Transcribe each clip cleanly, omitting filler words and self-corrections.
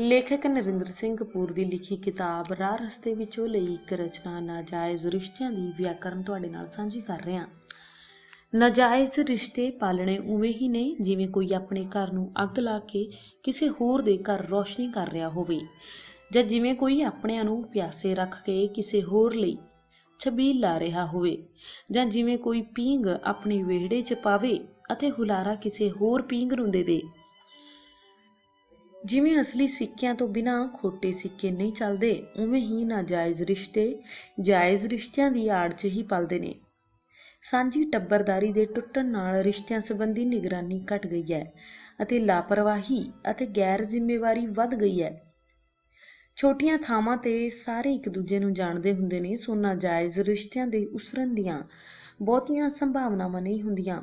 ਲੇਖਕ ਨਰਿੰਦਰ ਸਿੰਘ ਕਪੂਰ ਦੀ ਲਿਖੀ ਕਿਤਾਬ ਰਾਹ ਰਸਤੇ ਵਿੱਚੋਂ ਲਈ ਇੱਕ ਰਚਨਾ ਨਾਜਾਇਜ਼ ਰਿਸ਼ਤਿਆਂ ਦੀ ਵਿਆਕਰਨ ਤੁਹਾਡੇ ਨਾਲ ਸਾਂਝੀ ਕਰ ਰਹੇ ਹਾਂ। ਨਾਜਾਇਜ਼ ਰਿਸ਼ਤੇ ਪਾਲਣੇ ਉਵੇਂ ਹੀ ਨੇ ਜਿਵੇਂ ਕੋਈ ਆਪਣੇ ਘਰ ਨੂੰ ਅੱਗ ਲਾ ਕੇ ਕਿਸੇ ਹੋਰ ਦੇ ਘਰ ਰੋਸ਼ਨੀ ਕਰ ਰਿਹਾ ਹੋਵੇ, ਜਾਂ ਜਿਵੇਂ ਕੋਈ ਆਪਣਿਆਂ ਨੂੰ ਪਿਆਸੇ ਰੱਖ ਕੇ ਕਿਸੇ ਹੋਰ ਲਈ ਛਬੀਲ ਲਾ ਰਿਹਾ ਹੋਵੇ, ਜਾਂ ਜਿਵੇਂ ਕੋਈ ਪੀਂਘ ਆਪਣੇ ਵਿਹੜੇ 'ਚ ਪਾਵੇ ਅਤੇ ਹੁਲਾਰਾ ਕਿਸੇ ਹੋਰ ਪੀਂਘ ਨੂੰ ਦੇਵੇ। ਜਿਵੇਂ ਅਸਲੀ ਸਿੱਕਿਆਂ ਤੋਂ ਬਿਨਾਂ ਖੋਟੇ ਸਿੱਕੇ ਨਹੀਂ ਚੱਲਦੇ, ਉਵੇਂ ਹੀ ਨਾਜਾਇਜ਼ ਰਿਸ਼ਤੇ ਜਾਇਜ਼ ਰਿਸ਼ਤਿਆਂ ਦੀ ਆੜ 'ਚ ਹੀ ਪਲਦੇ ਨੇ। ਸਾਂਝੀ ਟੱਬਰਦਾਰੀ ਦੇ ਟੁੱਟਣ ਨਾਲ ਰਿਸ਼ਤਿਆਂ ਸੰਬੰਧੀ ਨਿਗਰਾਨੀ ਘਟ ਗਈ ਹੈ ਅਤੇ ਲਾਪਰਵਾਹੀ ਅਤੇ ਗੈਰ ਜ਼ਿੰਮੇਵਾਰੀ ਵੱਧ ਗਈ ਹੈ। ਛੋਟੀਆਂ ਥਾਵਾਂ ਤੇ ਸਾਰੇ ਇੱਕ ਦੂਜੇ ਨੂੰ ਜਾਣਦੇ ਹੁੰਦੇ ਨੇ, ਸੋ ਨਾਜਾਇਜ਼ ਰਿਸ਼ਤਿਆਂ ਦੇ ਉਸਰਨ ਦੀਆਂ ਬਹੁਤੀਆਂ ਸੰਭਾਵਨਾਵਾਂ ਨਹੀਂ ਹੁੰਦੀਆਂ।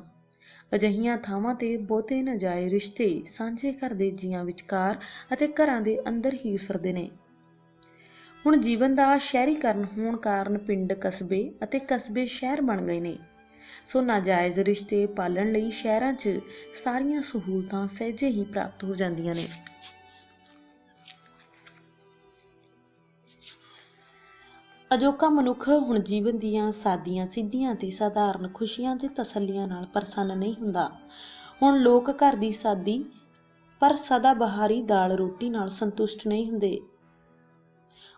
ਅਜਿਹੀਆਂ ਥਾਵਾਂ ਤੇ ਬਹੁਤੇ ਨਾਜਾਇਜ਼ ਰਿਸ਼ਤੇ ਸਾਂਝੇ ਘਰ ਦੇ ਜੀਆਂ ਵਿਚਕਾਰ ਅਤੇ ਘਰਾਂ ਦੇ ਅੰਦਰ ਹੀ ਉਸਰਦੇ ਨੇ। ਹੁਣ ਜੀਵਨ ਦਾ ਸ਼ਹਿਰੀਕਰਨ ਹੋਣ ਕਾਰਨ ਪਿੰਡ ਕਸਬੇ ਅਤੇ ਕਸਬੇ ਸ਼ਹਿਰ ਬਣ ਗਏ ਨੇ, ਸੋ ਨਾਜਾਇਜ਼ ਰਿਸ਼ਤੇ ਪਾਲਣ ਲਈ ਸ਼ਹਿਰਾਂ 'ਚ ਸਾਰੀਆਂ ਸਹੂਲਤਾਂ ਸਹਿਜੇ ਹੀ ਪ੍ਰਾਪਤ ਹੋ ਜਾਂਦੀਆਂ ਨੇ। ਅਜੋਕਾ ਮਨੁੱਖ ਹੁਣ ਜੀਵਨ ਦੀਆਂ ਸਾਦੀਆਂ ਸਿੱਧੀਆਂ ਤੇ ਸਾਧਾਰਨ ਖੁਸ਼ੀਆਂ ਤੇ ਤਸੱਲੀਆਂ ਨਾਲ ਪ੍ਰਸੰਨ ਨਹੀਂ ਹੁੰਦਾ। ਹੁਣ ਲੋਕ ਘਰ ਦੀ ਸਾਦੀ ਪਰ ਸਦਾ ਬਹਾਰੀ ਦਾਲ ਰੋਟੀ ਨਾਲ ਸੰਤੁਸ਼ਟ ਨਹੀਂ ਹੁੰਦੇ।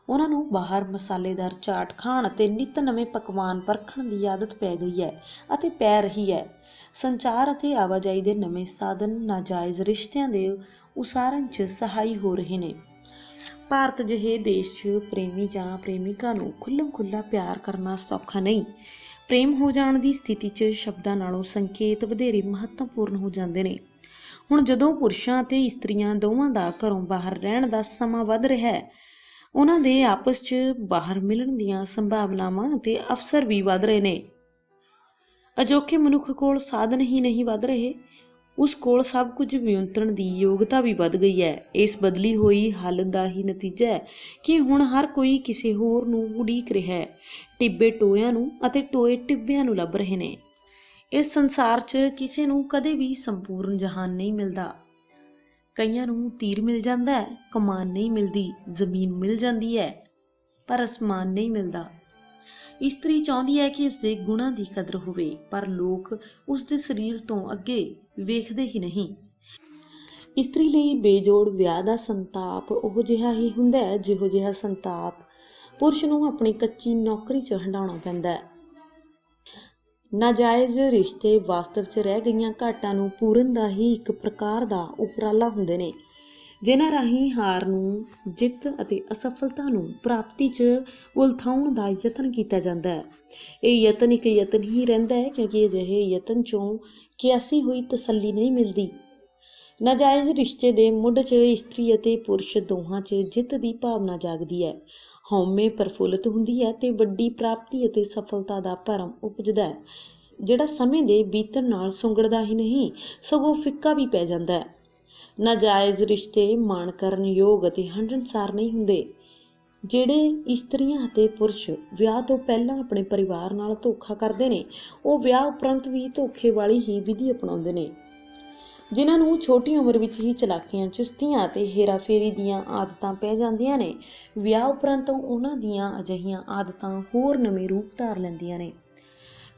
ਉਹਨਾਂ ਨੂੰ ਬਾਹਰ ਮਸਾਲੇਦਾਰ ਚਾਟ ਖਾਣ ਅਤੇ ਨਿੱਤ ਨਵੇਂ ਪਕਵਾਨ ਪਰਖਣ ਦੀ ਆਦਤ ਪੈ ਗਈ ਹੈ ਅਤੇ ਪੈ ਰਹੀ ਹੈ। ਸੰਚਾਰ ਅਤੇ ਆਵਾਜਾਈ ਦੇ ਨਵੇਂ ਸਾਧਨ ਨਾਜਾਇਜ਼ ਰਿਸ਼ਤਿਆਂ ਦੇ ਉਸਾਰਨ 'ਚ ਸਹਾਈ ਹੋ ਰਹੇ ਨੇ। ਭਾਰਤ ਜਿਹੇ ਦੇਸ਼ 'ਚ ਪ੍ਰੇਮੀ ਜਾਂ ਪ੍ਰੇਮਿਕਾ ਨੂੰ ਖੁੱਲ੍ਹਮ ਖੁੱਲ੍ਹਾ ਪਿਆਰ ਕਰਨਾ ਸੌਖਾ ਨਹੀਂ। ਪ੍ਰੇਮ ਹੋ ਜਾਣ ਦੀ ਸਥਿਤੀ 'ਚ ਸ਼ਬਦਾਂ ਨਾਲੋਂ ਸੰਕੇਤ ਵਧੇਰੇ ਮਹੱਤਵਪੂਰਨ ਹੋ ਜਾਂਦੇ ਨੇ। ਹੁਣ ਜਦੋਂ ਪੁਰਸ਼ਾਂ ਅਤੇ ਇਸਤਰੀਆਂ ਦੋਵਾਂ ਦਾ ਘਰੋਂ ਬਾਹਰ ਰਹਿਣ ਦਾ ਸਮਾਂ ਵੱਧ ਰਿਹਾ ਹੈ, ਉਹਨਾਂ ਦੇ ਆਪਸ 'ਚ ਬਾਹਰ ਮਿਲਣ ਦੀਆਂ ਸੰਭਾਵਨਾਵਾਂ ਅਤੇ ਅਵਸਰ ਵੀ ਵੱਧ ਰਹੇ ਨੇ। ਅਜੋਕੇ ਮਨੁੱਖ ਕੋਲ ਸਾਧਨ ਹੀ ਨਹੀਂ ਵੱਧ ਰਹੇ, ਉਸ ਕੋਲ ਸਭ ਕੁਝ ਵਿਉਂਤਣ ਦੀ ਯੋਗਤਾ ਵੀ ਵੱਧ ਗਈ ਹੈ। ਇਸ ਬਦਲੀ ਹੋਈ ਹਾਲਤ ਦਾ ਹੀ ਨਤੀਜਾ ਹੈ ਕਿ ਹੁਣ ਹਰ ਕੋਈ ਕਿਸੇ ਹੋਰ ਨੂੰ ਉਡੀਕ ਰਿਹਾ ਹੈ। ਟਿੱਬੇ ਟੋਇਆਂ ਨੂੰ ਅਤੇ ਟੋਏ ਟਿੱਬਿਆਂ ਨੂੰ ਲੱਭ ਰਹੇ ਨੇ। ਇਸ ਸੰਸਾਰ 'ਚ ਕਿਸੇ ਨੂੰ ਕਦੇ ਵੀ ਸੰਪੂਰਨ ਜਹਾਨ ਨਹੀਂ ਮਿਲਦਾ। ਕਈਆਂ ਨੂੰ ਤੀਰ ਮਿਲ ਜਾਂਦਾ ਹੈ, ਕਮਾਨ ਨਹੀਂ ਮਿਲਦੀ। ਜ਼ਮੀਨ ਮਿਲ ਜਾਂਦੀ ਹੈ ਪਰ ਅਸਮਾਨ ਨਹੀਂ ਮਿਲਦਾ। ਇਸਤਰੀ ਚਾਹੁੰਦੀ ਹੈ ਕਿ ਉਸਦੇ ਗੁਣਾਂ ਦੀ ਕਦਰ ਹੋਵੇ, ਪਰ ਲੋਕ ਉਸਦੇ ਸਰੀਰ ਤੋਂ ਅੱਗੇ ਵੇਖਦੇ ਹੀ ਨਹੀਂ। ਇਸਤਰੀ ਲਈ ਬੇਜੋੜ ਵਿਆਹ ਦਾ ਸੰਤਾਪ ਉਹ ਜਿਹਾ ਹੀ ਹੁੰਦਾ ਹੈ ਜਿਹੋ ਜਿਹਾ ਸੰਤਾਪ ਪੁਰਸ਼ ਨੂੰ ਆਪਣੀ ਕੱਚੀ ਨੌਕਰੀ 'ਚ ਹੰਢਾਉਣਾ ਪੈਂਦਾ ਹੈ। ਨਾਜਾਇਜ਼ ਰਿਸ਼ਤੇ ਵਾਸਤਵ 'ਚ ਰਹਿ ਗਈਆਂ ਘਾਟਾਂ ਨੂੰ ਪੂਰਨ ਦਾ ਹੀ ਇੱਕ ਪ੍ਰਕਾਰ ਦਾ ਉਪਰਾਲਾ ਹੁੰਦੇ ਨੇ, ਜਿਨ੍ਹਾਂ ਰਾਹੀਂ ਹਾਰ ਨੂੰ ਜਿੱਤ ਅਤੇ ਅਸਫਲਤਾ ਨੂੰ ਪ੍ਰਾਪਤੀ 'ਚ ਉਲਥਾਉਣ ਦਾ ਯਤਨ ਕੀਤਾ ਜਾਂਦਾ ਹੈ। ਇਹ ਯਤਨ ਇੱਕ ਯਤਨ ਹੀ ਰਹਿੰਦਾ ਹੈ, ਕਿਉਂਕਿ ਅਜਿਹੇ ਯਤਨ 'ਚੋਂ ਕਿਆਸੀ ਹੋਈ ਤਸੱਲੀ ਨਹੀਂ ਮਿਲਦੀ। ਨਾਜਾਇਜ਼ ਰਿਸ਼ਤੇ ਦੇ ਮੁੱਢ 'ਚ ਇਸਤਰੀ ਅਤੇ ਪੁਰਸ਼ ਦੋਹਾਂ 'ਚ ਜਿੱਤ ਦੀ ਭਾਵਨਾ ਜਾਗਦੀ ਹੈ। ਹਉਮੈ ਪ੍ਰਫੁੱਲਤ ਹੁੰਦੀ ਹੈ ਤੇ ਵੱਡੀ ਪ੍ਰਾਪਤੀ ਅਤੇ ਸਫਲਤਾ ਦਾ ਭਰਮ ਉਪਜਦਾ ਹੈ, ਜਿਹੜਾ ਸਮੇਂ ਦੇ ਬੀਤਣ ਨਾਲ ਸੁੰਗੜਦਾ ਹੀ ਨਹੀਂ ਸਗੋਂ ਫਿੱਕਾ ਵੀ ਪੈ ਜਾਂਦਾ ਹੈ। ਨਾਜਾਇਜ਼ ਰਿਸ਼ਤੇ ਮਾਣ ਕਰਨ ਯੋਗ ਅਤੇ ਹੰਢਣਸਾਰ ਨਹੀਂ ਹੁੰਦੇ। ਜਿਹੜੇ ਇਸਤਰੀਆਂ ਅਤੇ ਪੁਰਸ਼ ਵਿਆਹ ਤੋਂ ਪਹਿਲਾਂ ਆਪਣੇ ਪਰਿਵਾਰ ਨਾਲ ਧੋਖਾ ਕਰਦੇ ਨੇ, ਉਹ ਵਿਆਹ ਉਪਰੰਤ ਵੀ ਧੋਖੇ ਵਾਲੀ ਹੀ ਵਿਧੀ ਅਪਣਾਉਂਦੇ ਨੇ। ਜਿਨ੍ਹਾਂ ਨੂੰ ਛੋਟੀ ਉਮਰ ਵਿੱਚ ਹੀ ਚਲਾਕੀਆਂ, ਚੁਸਤੀਆਂ ਅਤੇ ਹੇਰਾਫੇਰੀ ਦੀਆਂ ਆਦਤਾਂ ਪੈ ਜਾਂਦੀਆਂ ਨੇ, ਵਿਆਹ ਉਪਰੰਤ ਉਹਨਾਂ ਦੀਆਂ ਅਜਿਹੀਆਂ ਆਦਤਾਂ ਹੋਰ ਨਵੇਂ ਰੂਪ ਧਾਰ ਲੈਂਦੀਆਂ ਨੇ।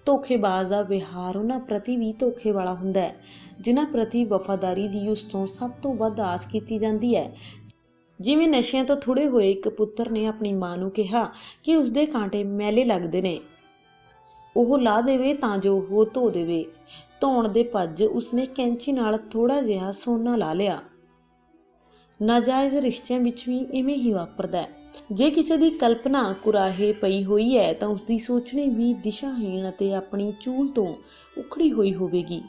ਧੋਖੇਬਾਜ਼ ਦਾ ਵਿਹਾਰ ਉਹਨਾਂ ਪ੍ਰਤੀ ਵੀ ਧੋਖੇ ਵਾਲਾ ਹੁੰਦਾ ਹੈ, ਜਿਨ੍ਹਾਂ ਪ੍ਰਤੀ ਵਫਾਦਾਰੀ ਦੀ ਉਸ ਤੋਂ ਸਭ ਤੋਂ ਵੱਧ ਆਸ ਕੀਤੀ ਜਾਂਦੀ ਹੈ। ਜਿਵੇਂ ਨਸ਼ਿਆਂ ਤੋਂ ਥੁੜੇ ਹੋਏ ਇੱਕ ਪੁੱਤਰ ਨੇ ਆਪਣੀ ਮਾਂ ਨੂੰ ਕਿਹਾ ਕਿ ਉਸਦੇ ਕਾਂਟੇ ਮੈਲੇ ਲੱਗਦੇ ਨੇ, ਉਹ ਲਾ ਦੇਵੇ ਤਾਂ ਜੋ ਉਹ ਧੋ ਦੇਵੇ। ਧੋਣ ਦੇ ਭੱਜ ਉਸਨੇ ਕੈਂਚੀ ਨਾਲ ਥੋੜ੍ਹਾ ਜਿਹਾ ਸੋਨਾ ਲਾ ਲਿਆ। ਨਾਜਾਇਜ਼ ਰਿਸ਼ਤਿਆਂ ਵਿੱਚ ਵੀ ਇਵੇਂ ਹੀ ਵਾਪਰਦਾ ਹੈ। ਜੇ ਕਿਸੇ ਦੀ ਕਲਪਨਾ ਕੁਰਾਹੇ ਪਈ ਹੋਈ ਹੈ ਤਾਂ ਉਸਦੀ ਸੋਚਣੀ ਵੀ ਦਿਸ਼ਾਹੀਣ ਅਤੇ ਆਪਣੀ ਚੂਲ ਤੋਂ ਉਖੜੀ ਹੋਈ ਹੋਵੇਗੀ।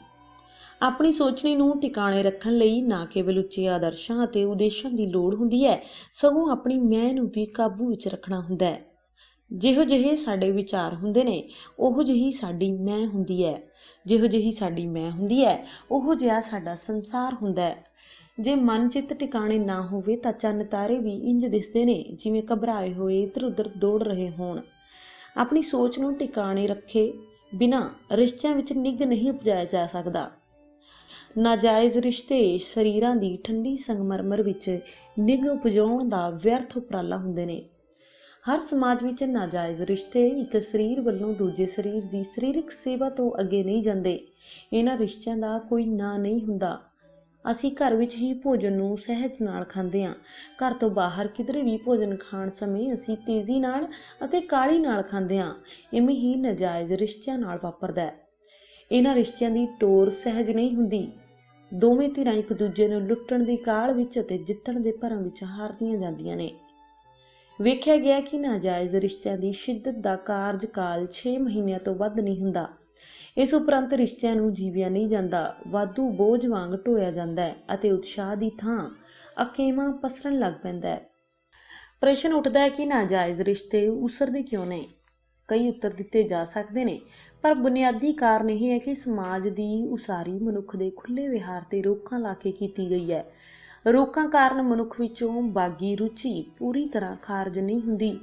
ਆਪਣੀ ਸੋਚਣੀ ਨੂੰ ਟਿਕਾਣੇ ਰੱਖਣ ਲਈ ਨਾ ਕੇਵਲ ਉੱਚੇ ਆਦਰਸ਼ਾਂ ਅਤੇ ਉਦੇਸ਼ਾਂ ਦੀ ਲੋੜ ਹੁੰਦੀ ਹੈ, ਸਗੋਂ ਆਪਣੀ ਮੈਂ ਨੂੰ ਵੀ ਕਾਬੂ ਵਿੱਚ ਰੱਖਣਾ ਹੁੰਦਾ ਹੈ। ਜਿਹੋ ਜਿਹੇ ਸਾਡੇ ਵਿਚਾਰ ਹੁੰਦੇ ਨੇ, ਉਹੋ ਜਿਹੀ ਸਾਡੀ ਮੈਂ ਹੁੰਦੀ ਹੈ। ਜਿਹੋ ਜਿਹੀ ਸਾਡੀ ਮੈਂ ਹੁੰਦੀ ਹੈ, ਉਹੋ ਜਿਹਾ ਸਾਡਾ ਸੰਸਾਰ ਹੁੰਦਾ ਹੈ। ਜੇ ਮਨ ਚਿੱਤ ਟਿਕਾਣੇ ਨਾ ਹੋਵੇ ਤਾਂ ਚੰਨ ਤਾਰੇ ਵੀ ਇੰਜ ਦਿਸਦੇ ਨੇ ਜਿਵੇਂ ਘਬਰਾਏ ਹੋਏ ਇੱਧਰ ਉੱਧਰ ਦੌੜ ਰਹੇ ਹੋਣ। ਆਪਣੀ ਸੋਚ ਨੂੰ ਟਿਕਾਣੇ ਰੱਖੇ ਬਿਨਾਂ ਰਿਸ਼ਤਿਆਂ ਵਿੱਚ ਨਿੱਘ ਨਹੀਂ ਉਪਜਾਇਆ ਜਾ ਸਕਦਾ। ਨਾਜਾਇਜ਼ ਰਿਸ਼ਤੇ ਸਰੀਰਾਂ ਦੀ ਠੰਡੀ ਸੰਗਮਰਮਰ ਵਿੱਚ ਨਿੱਘ ਉਪਜਾਉਣ ਦਾ ਵਿਅਰਥ ਉਪਰਾਲਾ ਹੁੰਦੇ ਨੇ। ਹਰ ਸਮਾਜ ਵਿੱਚ ਨਾਜਾਇਜ਼ ਰਿਸ਼ਤੇ ਇੱਕ ਸਰੀਰ ਵੱਲੋਂ ਦੂਜੇ ਸਰੀਰ ਦੀ ਸਰੀਰਕ ਸੇਵਾ ਤੋਂ ਅੱਗੇ ਨਹੀਂ ਜਾਂਦੇ। ਇਹਨਾਂ ਰਿਸ਼ਤਿਆਂ ਦਾ ਕੋਈ ਨਾਂ ਨਹੀਂ ਹੁੰਦਾ। ਅਸੀਂ ਘਰ ਵਿੱਚ ਹੀ ਭੋਜਨ ਨੂੰ ਸਹਿਜ ਨਾਲ ਖਾਂਦੇ ਹਾਂ। ਘਰ ਤੋਂ ਬਾਹਰ ਕਿਧਰੇ ਵੀ ਭੋਜਨ ਖਾਣ ਸਮੇਂ ਅਸੀਂ ਤੇਜ਼ੀ ਨਾਲ ਅਤੇ ਕਾਹਲੀ ਨਾਲ ਖਾਂਦੇ ਹਾਂ। ਇਵੇਂ ਹੀ ਨਾਜਾਇਜ਼ ਰਿਸ਼ਤਿਆਂ ਨਾਲ ਵਾਪਰਦਾ ਹੈ। ਇਹਨਾਂ ਰਿਸ਼ਤਿਆਂ ਦੀ ਟੋਰ ਸਹਿਜ ਨਹੀਂ ਹੁੰਦੀ। ਦੋਵੇਂ ਧਿਰਾਂ ਇੱਕ ਦੂਜੇ ਨੂੰ ਲੁੱਟਣ ਦੀ ਕਾਹਲ ਵਿੱਚ ਅਤੇ ਜਿੱਤਣ ਦੇ ਭਰਮ ਵਿੱਚ ਹਾਰਦੀਆਂ ਜਾਂਦੀਆਂ ਨੇ। ਵੇਖਿਆ ਗਿਆ ਕਿ ਨਾਜਾਇਜ਼ ਰਿਸ਼ਤਿਆਂ ਦੀ ਸ਼ਿੱਦਤ ਦਾ ਕਾਰਜਕਾਲ 6 ਮਹੀਨਿਆਂ ਤੋਂ ਵੱਧ ਨਹੀਂ ਹੁੰਦਾ। ਇਸ ਉਪਰੰਤ ਰਿਸ਼ਤਿਆਂ ਨੂੰ ਜੀਵਿਆ ਨਹੀਂ ਜਾਂਦਾ, ਵਾਧੂ ਬੋਝ ਵਾਂਗ ਢੋਇਆ ਜਾਂਦਾ ਹੈ ਅਤੇ ਉਤਸ਼ਾਹ ਦੀ ਥਾਂ ਅਕੇਵਾਂ ਪਸਰਨ ਲੱਗ ਪੈਂਦਾ ਹੈ। ਪ੍ਰਸ਼ਨ ਉੱਠਦਾ ਹੈ ਕਿ ਨਾਜਾਇਜ਼ ਰਿਸ਼ਤੇ ਉਸਰਦੇ ਕਿਉਂ ਨੇ? ਕਈ ਉੱਤਰ ਦਿੱਤੇ ਜਾ ਸਕਦੇ ਨੇ, ਪਰ ਬੁਨਿਆਦੀ ਕਾਰਨ ਇਹ ਹੈ ਕਿ ਸਮਾਜ ਦੀ ਉਸਾਰੀ ਮਨੁੱਖ ਦੇ ਖੁੱਲ੍ਹੇ ਵਿਹਾਰ ਤੇ ਰੋਕਾਂ ਲਾ ਕੇ ਕੀਤੀ ਗਈ ਹੈ। ਰੋਕਾਂ ਕਾਰਨ ਮਨੁੱਖ ਵਿੱਚੋਂ ਬਾਗੀ ਰੁਚੀ ਪੂਰੀ ਤਰ੍ਹਾਂ ਖਾਰਜ ਨਹੀਂ ਹੁੰਦੀ।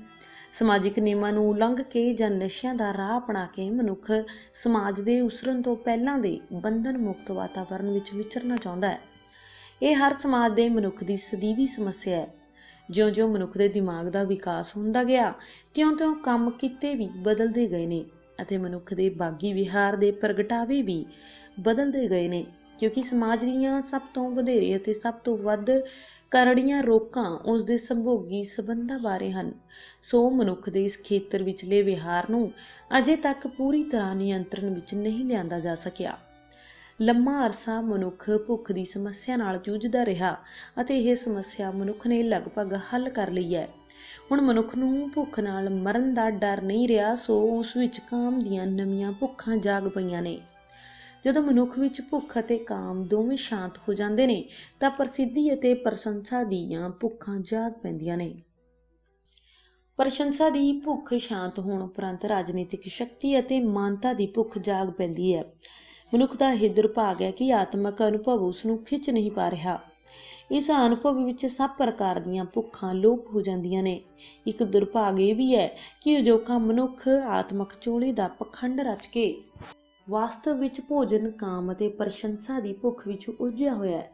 ਸਮਾਜਿਕ ਨਿਯਮਾਂ ਨੂੰ ਉਲੰਘ ਕੇ ਜਾਂ ਨਸ਼ਿਆਂ ਦਾ ਰਾਹ ਅਪਣਾ ਕੇ ਮਨੁੱਖ ਸਮਾਜ ਦੇ ਉਸਰਨ ਤੋਂ ਪਹਿਲਾਂ ਦੇ ਬੰਧਨ ਮੁਕਤ ਵਾਤਾਵਰਣ ਵਿੱਚ ਵਿਚਰਨਾ ਚਾਹੁੰਦਾ ਹੈ। ਇਹ ਹਰ ਸਮਾਜ ਦੇ ਮਨੁੱਖ ਦੀ ਸਦੀਵੀ ਸਮੱਸਿਆ ਹੈ। ਜਿਉਂ-ਜਿਉਂ ਮਨੁੱਖ ਦੇ ਦਿਮਾਗ ਦਾ ਵਿਕਾਸ ਹੁੰਦਾ ਗਿਆ, ਤਿਉਂ-ਤਿਉਂ ਕੰਮ ਕੀਤੇ ਵੀ ਬਦਲਦੇ ਗਏ ਨੇ ਅਤੇ ਮਨੁੱਖ ਦੇ ਬਾਗੀ ਵਿਹਾਰ ਦੇ ਪ੍ਰਗਟਾਵੇ ਵੀ ਬਦਲਦੇ ਗਏ ਨੇ, ਕਿਉਂਕਿ ਸਮਾਜ ਦੀਆਂ ਸਭ ਤੋਂ ਵਧੇਰੇ ਅਤੇ ਸਭ ਤੋਂ ਵੱਧ ਕਰੜੀਆਂ ਰੋਕਾਂ ਉਸ ਦੇ ਸੰਭੋਗੀ ਸੰਬੰਧਾਂ ਬਾਰੇ ਹਨ। ਸੋ ਮਨੁੱਖ ਦੇ ਇਸ ਖੇਤਰ ਵਿਚਲੇ ਵਿਹਾਰ ਨੂੰ ਅਜੇ ਤੱਕ ਪੂਰੀ ਤਰ੍ਹਾਂ ਨਿਯੰਤਰਣ ਵਿੱਚ ਨਹੀਂ ਲਿਆਂਦਾ ਜਾ ਸਕਿਆ। ਲੰਮਾ ਅਰਸਾ ਮਨੁੱਖ ਭੁੱਖ ਦੀ ਸਮੱਸਿਆ ਨਾਲ ਜੂਝਦਾ ਰਿਹਾ ਅਤੇ ਇਹ ਸਮੱਸਿਆ ਮਨੁੱਖ ਨੇ ਲਗਭਗ ਹੱਲ ਕਰ ਲਈ ਹੈ। ਹੁਣ ਮਨੁੱਖ ਨੂੰ ਭੁੱਖ ਨਾਲ ਮਰਨ ਦਾ ਡਰ ਨਹੀਂ ਰਿਹਾ, ਸੋ ਉਸ ਵਿੱਚ ਕਾਮ ਦੀਆਂ ਨਵੀਆਂ ਭੁੱਖਾਂ ਜਾਗ ਪਈਆਂ ਨੇ। ਜਦੋਂ ਮਨੁੱਖ ਵਿੱਚ ਭੁੱਖ ਅਤੇ ਕਾਮ ਦੋਵੇਂ ਸ਼ਾਂਤ ਹੋ ਜਾਂਦੇ ਨੇ ਤਾਂ ਪ੍ਰਸਿੱਧੀ ਅਤੇ ਪ੍ਰਸ਼ੰਸਾ ਦੀਆਂ ਭੁੱਖਾਂ ਜਾਗ ਪੈਂਦੀਆਂ ਨੇ। ਪ੍ਰਸ਼ੰਸਾ ਦੀ ਭੁੱਖ ਸ਼ਾਂਤ ਹੋਣ ਉਪਰੰਤ ਰਾਜਨੀਤਿਕ ਸ਼ਕਤੀ ਅਤੇ ਮਾਨਤਾ ਦੀ ਭੁੱਖ ਜਾਗ ਪੈਂਦੀ ਹੈ। ਮਨੁੱਖ ਦਾ ਇਹ ਦੁਰਭਾਗ ਹੈ ਕਿ ਆਤਮਕ ਅਨੁਭਵ ਉਸ ਨੂੰ ਖਿੱਚ ਨਹੀਂ ਪਾ ਰਿਹਾ। ਇਸ ਅਨੁਭਵ ਵਿੱਚ ਸਭ ਪ੍ਰਕਾਰ ਦੀਆਂ ਭੁੱਖਾਂ ਲੋਪ ਹੋ ਜਾਂਦੀਆਂ ਨੇ। ਇੱਕ ਦੁਰਭਾਗ ਇਹ ਵੀ ਹੈ ਕਿ ਅਜੋਕਾ ਮਨੁੱਖ ਆਤਮਕ ਚੋਲੇ ਦਾ ਪਖੰਡ ਰਚ ਕੇ ਵਾਸਤਵ ਵਿੱਚ ਭੋਜਨ, ਕਾਮ ਅਤੇ ਪ੍ਰਸ਼ੰਸਾ ਦੀ ਭੁੱਖ ਵਿੱਚ ਉਲਝਿਆ ਹੋਇਆ ਹੈ।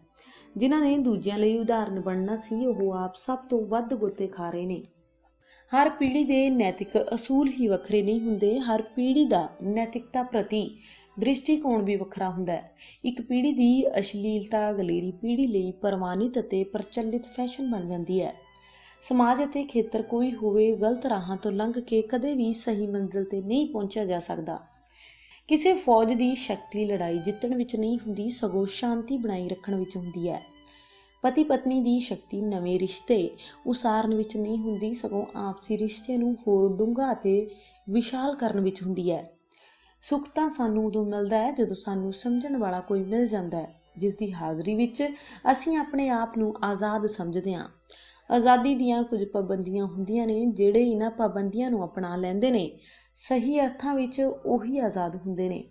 ਜਿਨ੍ਹਾਂ ਨੇ ਦੂਜਿਆਂ ਲਈ ਉਦਾਹਰਨ ਬਣਨਾ ਸੀ, ਉਹ ਆਪ ਸਭ ਤੋਂ ਵੱਧ ਗੋਤੇ ਖਾ ਰਹੇ ਨੇ। ਹਰ ਪੀੜ੍ਹੀ ਦੇ ਨੈਤਿਕ ਅਸੂਲ ਹੀ ਵੱਖਰੇ ਨਹੀਂ ਹੁੰਦੇ। ਹਰ ਪੀੜ੍ਹੀ ਦਾ ਨੈਤਿਕਤਾ ਪ੍ਰਤੀ ਦ੍ਰਿਸ਼ਟੀਕੋਣ ਵੀ ਵੱਖਰਾ ਹੁੰਦਾ ਹੈ। ਇੱਕ ਪੀੜ੍ਹੀ ਦੀ ਅਸ਼ਲੀਲਤਾ ਅਗਲੇਰੀ ਪੀੜ੍ਹੀ ਲਈ ਪ੍ਰਵਾਨਿਤ ਅਤੇ ਪ੍ਰਚਲਿਤ ਫੈਸ਼ਨ ਬਣ ਜਾਂਦੀ ਹੈ। ਸਮਾਜ ਅਤੇ ਖੇਤਰ ਕੋਈ ਹੋਵੇ, ਗਲਤ ਰਾਹਾਂ ਤੋਂ ਲੰਘ ਕੇ ਕਦੇ ਵੀ ਸਹੀ ਮੰਜ਼ਿਲ ਤੇ ਨਹੀਂ ਪਹੁੰਚਿਆ ਜਾ ਸਕਦਾ। ਕਿਸੇ ਫੌਜ ਦੀ ਸ਼ਕਤੀ ਲੜਾਈ ਜਿੱਤਣ ਵਿੱਚ ਨਹੀਂ ਹੁੰਦੀ, ਸਗੋਂ ਸ਼ਾਂਤੀ ਬਣਾਈ ਰੱਖਣ ਵਿੱਚ ਹੁੰਦੀ ਹੈ। ਪਤੀ ਪਤਨੀ ਦੀ ਸ਼ਕਤੀ ਨਵੇਂ ਰਿਸ਼ਤੇ ਉਸਾਰਨ ਵਿੱਚ ਨਹੀਂ ਹੁੰਦੀ, ਸਗੋਂ ਆਪਸੀ ਰਿਸ਼ਤੇ ਨੂੰ ਹੋਰ ਡੂੰਘਾ ਅਤੇ ਵਿਸ਼ਾਲ ਕਰਨ ਵਿੱਚ ਹੁੰਦੀ ਹੈ। ਸੁੱਖ ਤਾਂ ਸਾਨੂੰ ਉਦੋਂ ਮਿਲਦਾ ਹੈ ਜਦੋਂ ਸਾਨੂੰ ਸਮਝਣ ਵਾਲਾ ਕੋਈ ਮਿਲ ਜਾਂਦਾ ਹੈ, ਜਿਸ ਦੀ ਹਾਜ਼ਰੀ ਵਿੱਚ ਅਸੀਂ ਆਪਣੇ ਆਪ ਨੂੰ ਆਜ਼ਾਦ ਸਮਝਦੇ ਹਾਂ। ਆਜ਼ਾਦੀ ਦੀਆਂ ਕੁਝ ਪਾਬੰਦੀਆਂ ਹੁੰਦੀਆਂ ਨੇ। ਜਿਹੜੇ ਇਹਨਾਂ ਪਾਬੰਦੀਆਂ ਨੂੰ ਅਪਣਾ ਲੈਂਦੇ ਨੇ, ਸਹੀ ਅਰਥਾਂ ਵਿੱਚ ਉਹੀ ਆਜ਼ਾਦ ਹੁੰਦੇ ਨੇ।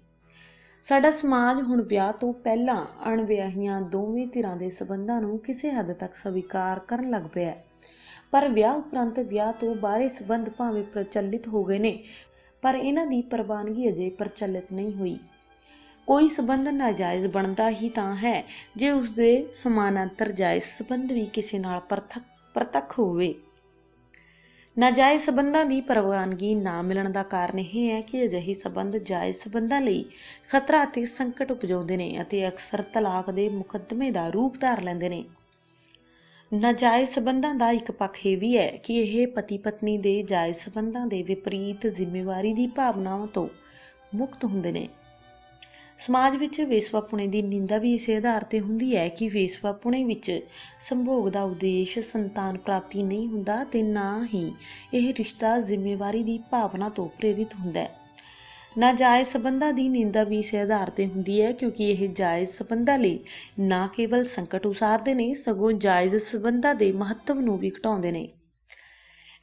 ਸਾਡਾ ਸਮਾਜ ਹੁਣ ਵਿਆਹ ਤੋਂ ਪਹਿਲਾਂ ਅਣਵਿਆਹੀਆਂ ਦੋਵੇਂ ਧਿਰਾਂ ਦੇ ਸਬੰਧਾਂ ਨੂੰ ਕਿਸੇ ਹੱਦ ਤੱਕ ਸਵੀਕਾਰ ਕਰਨ ਲੱਗ ਪਿਆ ਹੈ। ਪਰ ਵਿਆਹ ਉਪਰੰਤ ਵਿਆਹ ਤੋਂ ਬਾਹਰੇ ਸਬੰਧ ਭਾਵੇਂ ਪ੍ਰਚਲਿਤ ਹੋ ਗਏ ਨੇ, ਪਰ ਇਹਨਾਂ ਦੀ ਪ੍ਰਵਾਨਗੀ ਅਜੇ ਪ੍ਰਚਲਿਤ ਨਹੀਂ ਹੋਈ। ਕੋਈ ਸਬੰਧ ਨਾਜਾਇਜ਼ ਬਣਦਾ ਹੀ ਤਾਂ ਹੈ ਜੇ ਉਸਦੇ ਸਮਾਨਾਂਤਰ ਜਾਇਜ਼ ਸਬੰਧ ਵੀ ਕਿਸੇ ਨਾਲ ਪ੍ਰਤੱਖ ਹੋਵੇ। ਨਾਜਾਇਜ਼ ਸਬੰਧਾਂ ਦੀ ਪ੍ਰਵਾਨਗੀ ਨਾ ਮਿਲਣ ਦਾ ਕਾਰਨ ਇਹ ਹੈ ਕਿ ਅਜਿਹੇ ਸਬੰਧ ਜਾਇਜ਼ ਸਬੰਧਾਂ ਲਈ ਖਤਰਾ ਅਤੇ ਸੰਕਟ ਉਪਜਾਉਂਦੇ ਨੇ ਅਤੇ ਅਕਸਰ ਤਲਾਕ ਦੇ ਮੁਕੱਦਮੇ ਦਾ ਰੂਪ ਧਾਰ ਲੈਂਦੇ ਨੇ। ਨਾਜਾਇਜ਼ ਸਬੰਧਾਂ ਦਾ ਇੱਕ ਪੱਖ ਇਹ ਵੀ ਹੈ ਕਿ ਇਹ ਪਤੀ ਪਤਨੀ ਦੇ ਜਾਇਜ਼ ਸਬੰਧਾਂ ਦੇ ਵਿਪਰੀਤ ਜ਼ਿੰਮੇਵਾਰੀ ਦੀ ਭਾਵਨਾਵਾਂ ਤੋਂ ਮੁਕਤ ਹੁੰਦੇ ਨੇ। ਸਮਾਜ ਵਿੱਚ ਵੇਸਵਾਪੁਣੇ ਦੀ ਨਿੰਦਾ ਵੀ ਇਸੇ ਆਧਾਰ 'ਤੇ ਹੁੰਦੀ ਹੈ ਕਿ ਵੇਸਵਾਪੁਣੇ ਵਿੱਚ ਸੰਭੋਗ ਦਾ ਉਦੇਸ਼ ਸੰਤਾਨ ਪ੍ਰਾਪਤੀ ਨਹੀਂ ਹੁੰਦਾ ਅਤੇ ਨਾ ਹੀ ਇਹ ਰਿਸ਼ਤਾ ਜ਼ਿੰਮੇਵਾਰੀ ਦੀ ਭਾਵਨਾ ਤੋਂ ਪ੍ਰੇਰਿਤ ਹੁੰਦਾ ਹੈ। ਨਾਜਾਇਜ਼ ਸਬੰਧਾਂ ਦੀ ਨਿੰਦਾ ਵੀ ਇਸੇ ਆਧਾਰ 'ਤੇ ਹੁੰਦੀ ਹੈ ਕਿਉਂਕਿ ਇਹ ਜਾਇਜ਼ ਸਬੰਧਾਂ ਲਈ ਨਾ ਕੇਵਲ ਸੰਕਟ ਉਸਾਰਦੇ ਨੇ, ਸਗੋਂ ਜਾਇਜ਼ ਸਬੰਧਾਂ ਦੇ ਮਹੱਤਵ ਨੂੰ ਵੀ ਘਟਾਉਂਦੇ ਨੇ।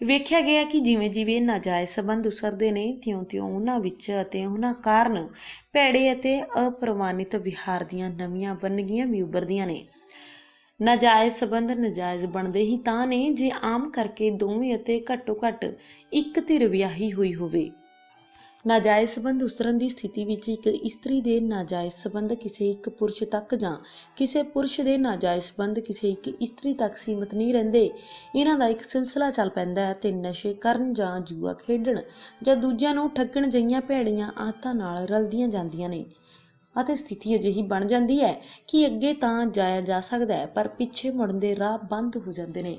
ਵੇਖਿਆ ਗਿਆ ਕਿ ਜਿਵੇਂ ਜਿਵੇਂ ਨਾਜਾਇਜ਼ ਸਬੰਧ ਉਸਰਦੇ ਨੇ, ਤਿਉਂ-ਤਿਉਂ ਉਹਨਾਂ ਵਿੱਚ ਅਤੇ ਉਹਨਾਂ ਕਾਰਨ ਭੈੜੇ ਅਤੇ ਅਪ੍ਰਵਾਨਿਤ ਵਿਹਾਰ ਦੀਆਂ ਨਵੀਆਂ ਵੰਨਗੀਆਂ ਵੀ ਉੱਭਰਦੀਆਂ ਨੇ। ਨਾਜਾਇਜ਼ ਸਬੰਧ ਨਾਜਾਇਜ਼ ਬਣਦੇ ਹੀ ਤਾਂ ਨੇ ਜੇ ਆਮ ਕਰਕੇ ਦੋਵੇਂ ਅਤੇ ਘੱਟੋ ਘੱਟ ਇੱਕ ਧਿਰ ਵਿਆਹੀ ਹੋਈ ਹੋਵੇ। ਨਾਜਾਇਜ਼ ਸੰਬੰਧ ਉਸਰਨ ਦੀ ਸਥਿਤੀ ਵਿੱਚ ਇੱਕ ਇਸਤਰੀ ਦੇ ਨਾਜਾਇਜ਼ ਸੰਬੰਧ ਕਿਸੇ ਇੱਕ ਪੁਰਸ਼ ਤੱਕ ਜਾਂ ਕਿਸੇ ਪੁਰਸ਼ ਦੇ ਨਾਜਾਇਜ਼ ਸੰਬੰਧ ਕਿਸੇ ਇੱਕ ਇਸਤਰੀ ਤੱਕ ਸੀਮਿਤ ਨਹੀਂ ਰਹਿੰਦੇ। ਇਹਨਾਂ ਦਾ ਇੱਕ ਸਿਲਸਿਲਾ ਚੱਲ ਪੈਂਦਾ ਹੈ ਤੇ ਨਸ਼ੇ ਕਰਨ ਜਾਂ ਜੂਆ ਖੇਡਣ ਜਾਂ ਦੂਜਿਆਂ ਨੂੰ ਠੱਗਣ ਜਿਹੀਆਂ ਭੈੜੀਆਂ ਆਦਤਾਂ ਨਾਲ ਰਲਦੀਆਂ ਜਾਂਦੀਆਂ ਨੇ ਅਤੇ ਸਥਿਤੀ ਅਜਿਹੀ ਬਣ ਜਾਂਦੀ ਹੈ ਕਿ ਅੱਗੇ ਤਾਂ ਜਾਇਆ ਜਾ ਸਕਦਾ ਹੈ ਪਰ ਪਿੱਛੇ ਮੁੜਨ ਦੇ ਰਾਹ ਬੰਦ ਹੋ ਜਾਂਦੇ ਨੇ।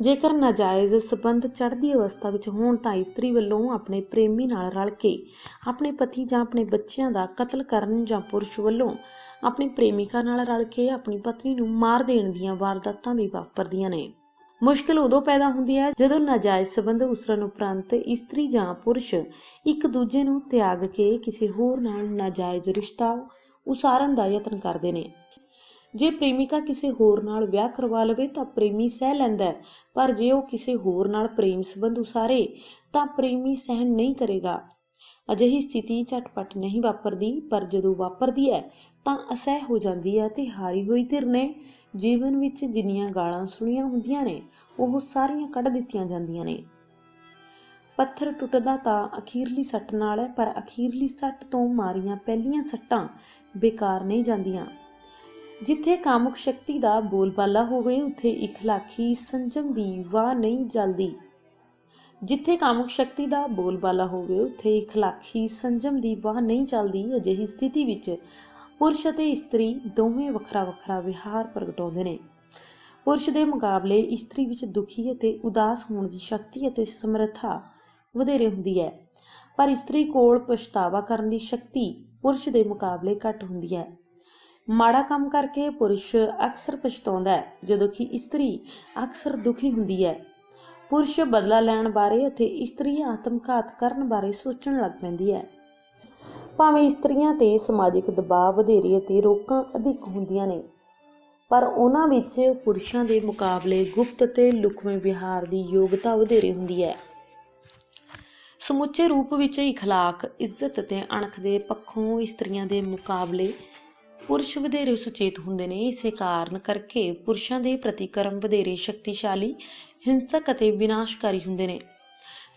ਜੇਕਰ ਨਾਜਾਇਜ਼ ਸੰਬੰਧ ਚੜ੍ਹਦੀ ਅਵਸਥਾ ਵਿੱਚ ਹੋਣ ਤਾਂ ਇਸਤਰੀ ਵੱਲੋਂ ਆਪਣੇ ਪ੍ਰੇਮੀ ਨਾਲ ਰਲ ਕੇ ਆਪਣੇ ਪਤੀ ਜਾਂ ਆਪਣੇ ਬੱਚਿਆਂ ਦਾ ਕਤਲ ਕਰਨ ਜਾਂ ਪੁਰਸ਼ ਵੱਲੋਂ ਆਪਣੀ ਪ੍ਰੇਮਿਕਾ ਨਾਲ ਰਲ ਕੇ ਆਪਣੀ ਪਤਨੀ ਨੂੰ ਮਾਰ ਦੇਣ ਦੀਆਂ ਵਾਰਦਾਤਾਂ ਵੀ ਵਾਪਰਦੀਆਂ ਨੇ। ਮੁਸ਼ਕਿਲ ਉਦੋਂ ਪੈਦਾ ਹੁੰਦੀ ਹੈ ਜਦੋਂ ਨਾਜਾਇਜ਼ ਸੰਬੰਧ ਉਸਰਨ ਉਪਰੰਤ ਇਸਤਰੀ ਜਾਂ ਪੁਰਸ਼ ਇੱਕ ਦੂਜੇ ਨੂੰ ਤਿਆਗ ਕੇ ਕਿਸੇ ਹੋਰ ਨਾਲ ਨਾਜਾਇਜ਼ ਰਿਸ਼ਤਾ ਉਸਾਰਨ ਦਾ ਯਤਨ ਕਰਦੇ ਨੇ। ਜੇ ਪ੍ਰੇਮਿਕਾ ਕਿਸੇ ਹੋਰ ਨਾਲ ਵਿਆਹ ਕਰਵਾ ਲਵੇ ਤਾਂ ਪ੍ਰੇਮੀ ਸਹਿ ਲੈਂਦਾ, ਪਰ ਜੇ ਉਹ ਕਿਸੇ ਹੋਰ ਨਾਲ ਪ੍ਰੇਮ ਸੰਬੰਧ ਉਸਾਰੇ ਤਾਂ ਪ੍ਰੇਮੀ ਸਹਿਣ ਨਹੀਂ ਕਰੇਗਾ। ਅਜਿਹੀ ਸਥਿਤੀ ਝਟਪਟ ਨਹੀਂ ਵਾਪਰਦੀ, ਪਰ ਜਦੋਂ ਵਾਪਰਦੀ ਹੈ ਤਾਂ ਅਸਹਿ ਹੋ ਜਾਂਦੀ ਹੈ ਤੇ ਹਾਰੀ ਹੋਈ ਧਿਰ ਨੇ ਜੀਵਨ ਵਿੱਚ ਜਿੰਨੀਆਂ ਗਾਲਾਂ ਸੁਣੀਆਂ ਹੁੰਦੀਆਂ ਨੇ ਉਹ ਸਾਰੀਆਂ ਕੱਢ ਦਿੱਤੀਆਂ ਜਾਂਦੀਆਂ ਨੇ। ਪੱਥਰ ਟੁੱਟਦਾ ਤਾਂ ਅਖੀਰਲੀ ਸੱਟ ਨਾਲ ਹੈ, ਪਰ ਅਖੀਰਲੀ ਸੱਟ ਤੋਂ ਮਾਰੀਆਂ ਪਹਿਲੀਆਂ ਸੱਟਾਂ ਬੇਕਾਰ ਨਹੀਂ ਜਾਂਦੀਆਂ। ਜਿੱਥੇ ਕਾਮੁਕ ਸ਼ਕਤੀ ਦਾ ਬੋਲਬਾਲਾ ਹੋਵੇ ਉੱਥੇ ਇਖਲਾਕੀ ਸੰਜਮ ਦੀ ਵਾਹ ਨਹੀਂ ਚੱਲਦੀ। ਜਿੱਥੇ ਕਾਮੁਕ ਸ਼ਕਤੀ ਦਾ ਬੋਲਬਾਲਾ ਹੋਵੇ ਉੱਥੇ ਇਖਲਾਕੀ ਸੰਜਮ ਦੀ ਵਾਹ ਨਹੀਂ ਚੱਲਦੀ। ਅਜਿਹੀ ਸਥਿਤੀ ਵਿੱਚ ਪੁਰਸ਼ ਅਤੇ ਇਸਤਰੀ ਦੋਵੇਂ ਵੱਖਰਾ ਵੱਖਰਾ ਵਿਹਾਰ ਪ੍ਰਗਟਾਉਂਦੇ ਨੇ। ਪੁਰਸ਼ ਦੇ ਮੁਕਾਬਲੇ ਇਸਤਰੀ ਵਿੱਚ ਦੁਖੀ ਅਤੇ ਉਦਾਸ ਹੋਣ ਦੀ ਸ਼ਕਤੀ ਅਤੇ ਸਮਰੱਥਾ ਵਧੇਰੇ ਹੁੰਦੀ ਹੈ, ਪਰ ਇਸਤਰੀ ਕੋਲ ਪਛਤਾਵਾ ਕਰਨ ਦੀ ਸ਼ਕਤੀ ਪੁਰਸ਼ ਦੇ ਮੁਕਾਬਲੇ ਘੱਟ ਹੁੰਦੀ ਹੈ। ਮਾੜਾ ਕੰਮ ਕਰਕੇ ਪੁਰਸ਼ ਅਕਸਰ ਪਛਤਾਉਂਦਾ ਹੈ, ਜਦੋਂ ਕਿ ਇਸਤਰੀ ਅਕਸਰ ਦੁਖੀ ਹੁੰਦੀ ਹੈ। ਪੁਰਸ਼ ਬਦਲਾ ਲੈਣ ਬਾਰੇ ਅਤੇ ਇਸਤਰੀ ਆਤਮਘਾਤ ਕਰਨ ਬਾਰੇ ਸੋਚਣ ਲੱਗ ਪੈਂਦੀ ਹੈ। ਭਾਵੇਂ ਇਸਤਰੀਆਂ ਤੇ ਸਮਾਜਿਕ ਦਬਾਅ ਵਧੇਰੇ ਅਤੇ ਰੋਕਾਂ ਅਧਿਕ ਹੁੰਦੀਆਂ ਨੇ, ਪਰ ਉਹਨਾਂ ਵਿੱਚ ਪੁਰਸ਼ਾਂ ਦੇ ਮੁਕਾਬਲੇ ਗੁਪਤ ਅਤੇ ਲੁਕਵੇਂ ਵਿਹਾਰ ਦੀ ਯੋਗਤਾ ਵਧੇਰੇ ਹੁੰਦੀ ਹੈ। ਸਮੁੱਚੇ ਰੂਪ ਵਿੱਚ ਇਖਲਾਕ, ਇੱਜ਼ਤ ਅਤੇ ਅਣਖ ਦੇ ਪੱਖੋਂ ਇਸਤਰੀਆਂ ਦੇ ਮੁਕਾਬਲੇ ਪੁਰਸ਼ ਵਧੇਰੇ ਸੁਚੇਤ ਹੁੰਦੇ ਨੇ। ਇਸੇ ਕਾਰਨ ਕਰਕੇ ਪੁਰਸ਼ਾਂ ਦੇ ਪ੍ਰਤੀਕਰਮ ਵਧੇਰੇ ਸ਼ਕਤੀਸ਼ਾਲੀ, ਹਿੰਸਕ ਅਤੇ ਵਿਨਾਸ਼ਕਾਰੀ ਹੁੰਦੇ ਨੇ।